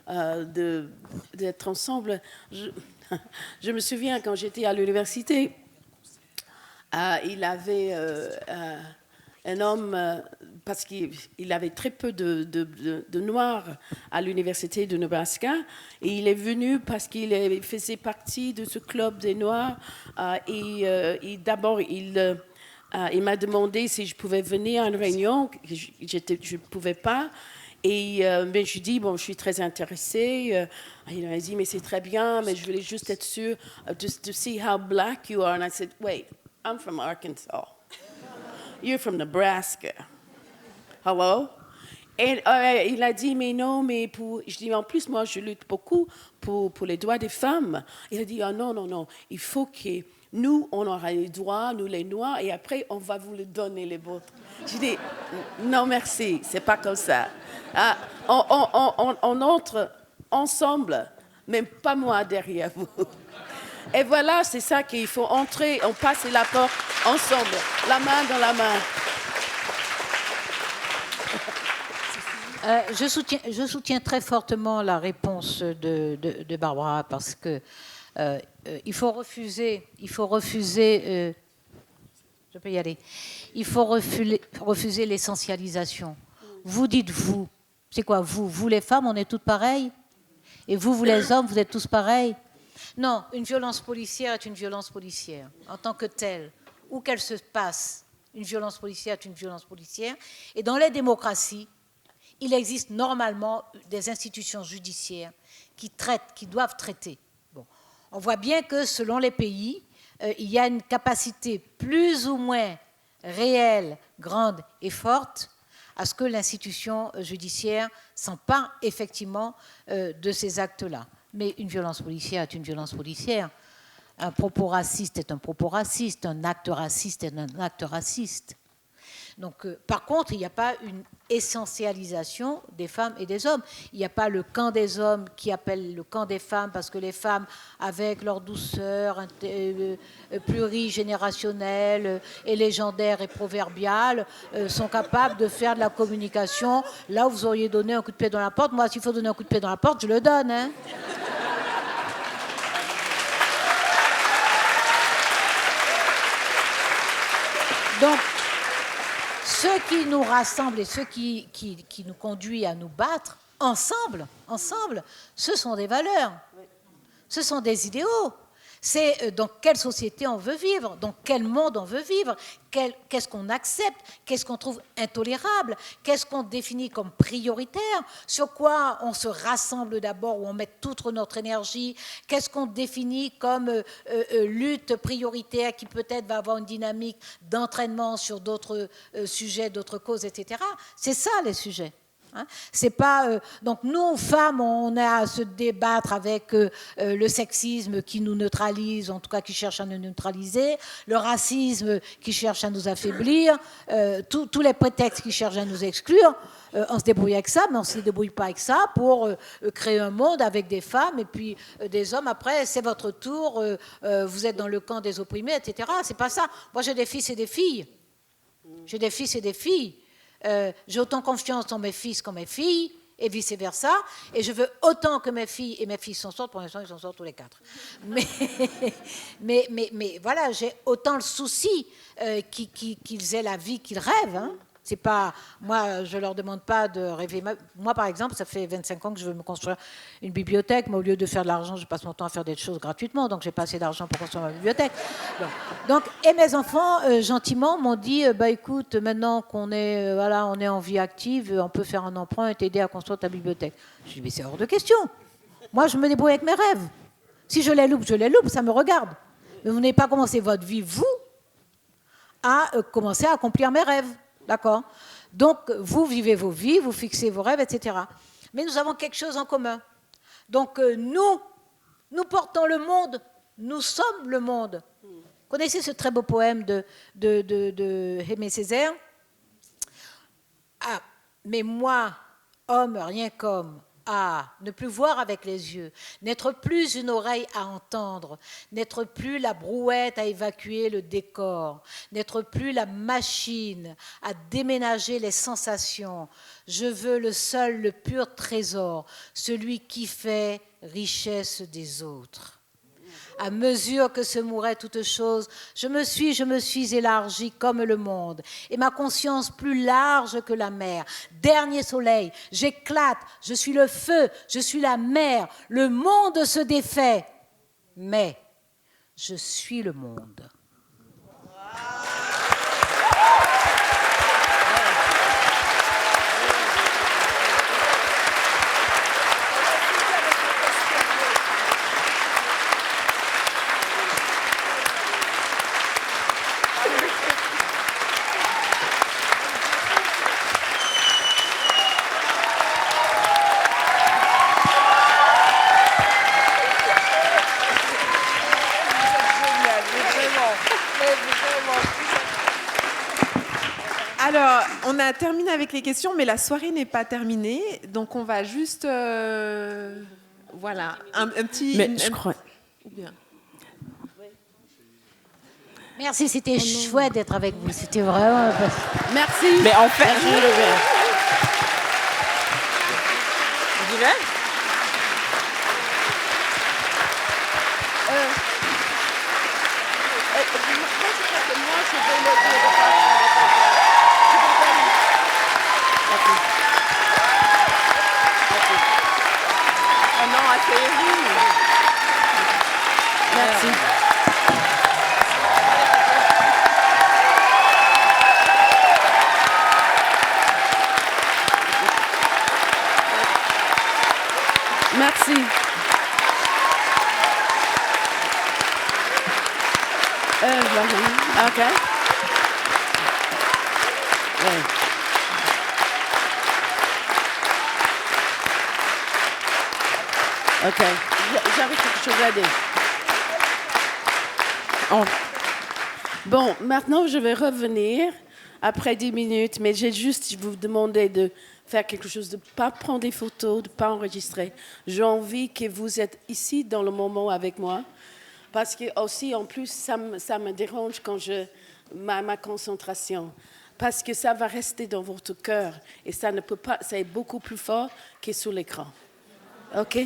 d'être ensemble. Je me souviens quand j'étais à l'université, il avait un homme, parce qu'il avait très peu de Noirs à l'université de Nebraska, et il est venu parce qu'il faisait partie de ce club des Noirs, et d'abord il m'a demandé si je pouvais venir à une réunion. Je ne pouvais pas. Et mais je lui ai dit, bon, je suis très intéressée. Il m'a dit, mais c'est très bien, mais je voulais juste être sûre, just to see how black you are. And I said, wait, I'm from Arkansas. You're from Nebraska. Hello? Et il a dit, mais non, mais pour... Je dis, mais en plus, moi, je lutte beaucoup pour les droits des femmes. Il a dit, oh, non, il faut que nous, on aura les droits, nous les Noirs, et après, on va vous les donner, les vôtres. Je dis, non, merci, c'est pas comme ça. On entre ensemble, même pas moi derrière vous. Et voilà, c'est ça qu'il faut entrer, on passe la porte ensemble, la main dans la main. Je soutiens très fortement la réponse de Barbara parce que il faut refuser, je peux y aller, il faut refuser l'essentialisation. Vous dites vous, c'est quoi vous les femmes, on est toutes pareilles, et vous les hommes, vous êtes tous pareils. Non, une violence policière est une violence policière en tant que telle, où qu'elle se passe. Une violence policière est une violence policière, et dans les démocraties, il existe normalement des institutions judiciaires qui traitent, qui doivent traiter. Bon. On voit bien que selon les pays, il y a une capacité plus ou moins réelle, grande et forte à ce que l'institution judiciaire s'empare effectivement de ces actes-là. Mais une violence policière est une violence policière. Un propos raciste est un propos raciste, un acte raciste est un acte raciste. Donc, par contre, il n'y a pas une essentialisation des femmes et des hommes. Il n'y a pas le camp des hommes qui appelle le camp des femmes parce que les femmes, avec leur douceur plurigénérationnelle et légendaire et proverbiale, sont capables de faire de la communication. Là où vous auriez donné un coup de pied dans la porte, moi, s'il faut donner un coup de pied dans la porte, je le donne, hein. Donc, ce qui nous rassemble et ce qui nous conduit à nous battre ensemble, ce sont des valeurs, ce sont des idéaux. C'est dans quelle société on veut vivre, dans quel monde on veut vivre, qu'est-ce qu'on accepte, qu'est-ce qu'on trouve intolérable, qu'est-ce qu'on définit comme prioritaire, sur quoi on se rassemble d'abord, où on met toute notre énergie, qu'est-ce qu'on définit comme lutte prioritaire qui peut-être va avoir une dynamique d'entraînement sur d'autres sujets, d'autres causes, etc. C'est ça les sujets. Hein, c'est pas donc nous femmes on a à se débattre avec le sexisme qui nous neutralise, en tout cas qui cherche à nous neutraliser, le racisme qui cherche à nous affaiblir, tous les prétextes qui cherchent à nous exclure. On se débrouille avec ça, mais on ne se débrouille pas avec ça pour créer un monde avec des femmes et puis des hommes. Après, c'est votre tour, vous êtes dans le camp des opprimés, etc. C'est pas ça. Moi, j'ai des fils et des filles. J'ai des fils et des filles. J'ai autant confiance dans mes fils qu'en mes filles, et vice-versa, et je veux autant que mes filles et mes fils s'en sortent. Pour l'instant, ils s'en sortent tous les 4. Mais voilà, j'ai autant le souci qu'ils aient la vie qu'ils rêvent. Hein. C'est pas, moi, je ne leur demande pas de rêver. Moi, par exemple, ça fait 25 ans que je veux me construire une bibliothèque, mais au lieu de faire de l'argent, je passe mon temps à faire des choses gratuitement, donc j'ai pas assez d'argent pour construire ma bibliothèque. Donc, et mes enfants, gentiment, m'ont dit, bah écoute, maintenant qu'on est, on est en vie active, on peut faire un emprunt et t'aider à construire ta bibliothèque. Je dis, mais c'est hors de question. Moi, je me débrouille avec mes rêves. Si je les loupe, ça me regarde. Mais vous n'avez pas commencé votre vie, vous, à commencer à accomplir mes rêves. D'accord ? Donc, vous vivez vos vies, vous fixez vos rêves, etc. Mais nous avons quelque chose en commun. Donc, nous portons le monde, nous sommes le monde. Vous connaissez ce très beau poème de Aimé Césaire ? Ah, mais moi, homme, rien qu'homme, ne plus voir avec les yeux, n'être plus une oreille à entendre, n'être plus la brouette à évacuer le décor, n'être plus la machine à déménager les sensations. Je veux le seul, le pur trésor, celui qui fait richesse des autres. À mesure que se mourait toute chose, je me suis élargie comme le monde, et ma conscience plus large que la mer. Dernier soleil, j'éclate, je suis le feu, je suis la mer, le monde se défait, mais je suis le monde. Alors, on a terminé avec les questions, mais la soirée n'est pas terminée. Donc, on va juste... voilà, un petit... Mais je crois... Bien. Merci, c'était chouette d'être avec vous. C'était vraiment... Merci. Mais en fait... J'y vais ? Merci. Merci. OK. Ouais. OK. J'avais quelque chose à dire. Bon, maintenant, je vais revenir après 10 minutes, mais j'ai juste vous demander de faire quelque chose, de ne pas prendre des photos, de ne pas enregistrer. J'ai envie que vous êtes ici dans le moment avec moi, parce que aussi, en plus, ça me dérange quand ma concentration, parce que ça va rester dans votre cœur, et ça ne peut pas, c'est beaucoup plus fort que sur l'écran. OK?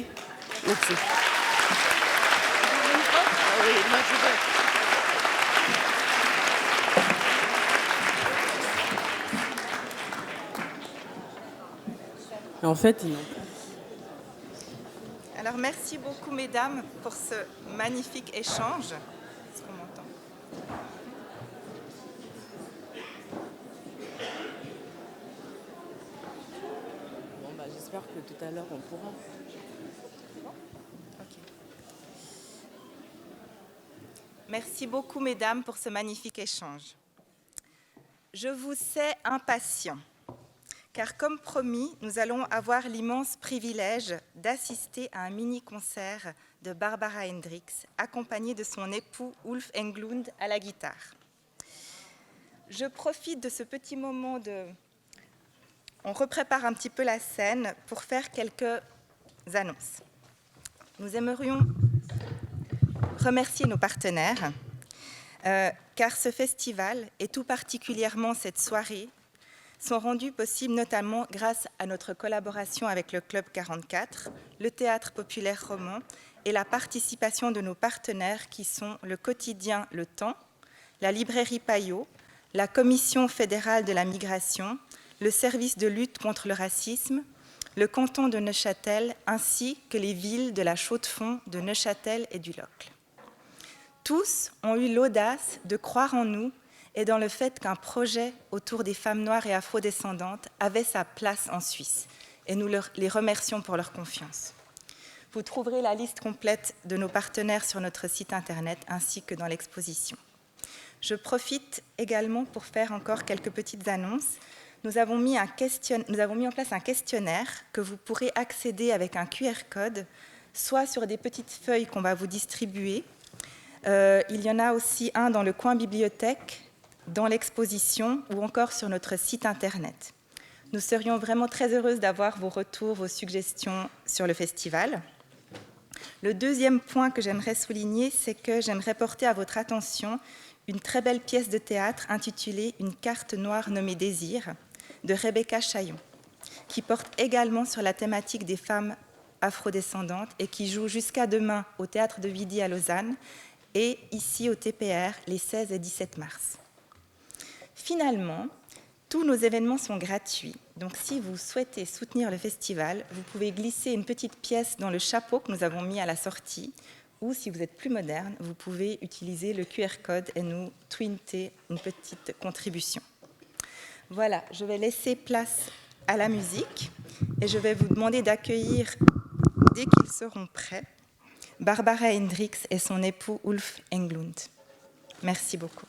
Merci. Oui, moi, je veux. En fait, Alors, merci beaucoup, mesdames, pour ce magnifique échange. Est-ce qu'on m'entend? bon, bah, j'espère que tout à l'heure on pourra. Ok. Merci beaucoup, mesdames, pour ce magnifique échange. Je vous sais impatient, car comme promis, nous allons avoir l'immense privilège d'assister à un mini-concert de Barbara Hendricks, accompagnée de son époux Ulf Englund à la guitare. Je profite de ce petit moment On reprépare un petit peu la scène pour faire quelques annonces. Nous aimerions remercier nos partenaires, car ce festival, et tout particulièrement cette soirée, sont rendus possibles notamment grâce à notre collaboration avec le Club 44, le Théâtre populaire roman et la participation de nos partenaires qui sont le quotidien Le Temps, la librairie Payot, la Commission fédérale de la migration, le service de lutte contre le racisme, le canton de Neuchâtel ainsi que les villes de la Chaux-de-Fonds, de Neuchâtel et du Locle. Tous ont eu l'audace de croire en nous et dans le fait qu'un projet autour des femmes noires et afrodescendantes avait sa place en Suisse. Et nous les remercions pour leur confiance. Vous trouverez la liste complète de nos partenaires sur notre site internet ainsi que dans l'exposition. Je profite également pour faire encore quelques petites annonces. Nous avons mis en place un questionnaire que vous pourrez accéder avec un QR code, soit sur des petites feuilles qu'on va vous distribuer. Il y en a aussi un dans le coin bibliothèque, dans l'exposition ou encore sur notre site internet. Nous serions vraiment très heureuses d'avoir vos retours, vos suggestions sur le festival. Le deuxième point que j'aimerais souligner, c'est que j'aimerais porter à votre attention une très belle pièce de théâtre intitulée « Une carte noire nommée Désir » de Rebecca Chaillon, qui porte également sur la thématique des femmes afrodescendantes et qui joue jusqu'à demain au Théâtre de Vidy à Lausanne et ici au TPR les 16 et 17 mars. Finalement, tous nos événements sont gratuits, donc si vous souhaitez soutenir le festival, vous pouvez glisser une petite pièce dans le chapeau que nous avons mis à la sortie, ou si vous êtes plus moderne, vous pouvez utiliser le QR code et nous tweeter une petite contribution. Voilà, je vais laisser place à la musique et je vais vous demander d'accueillir, dès qu'ils seront prêts, Barbara Hendricks et son époux Ulf Englund. Merci beaucoup.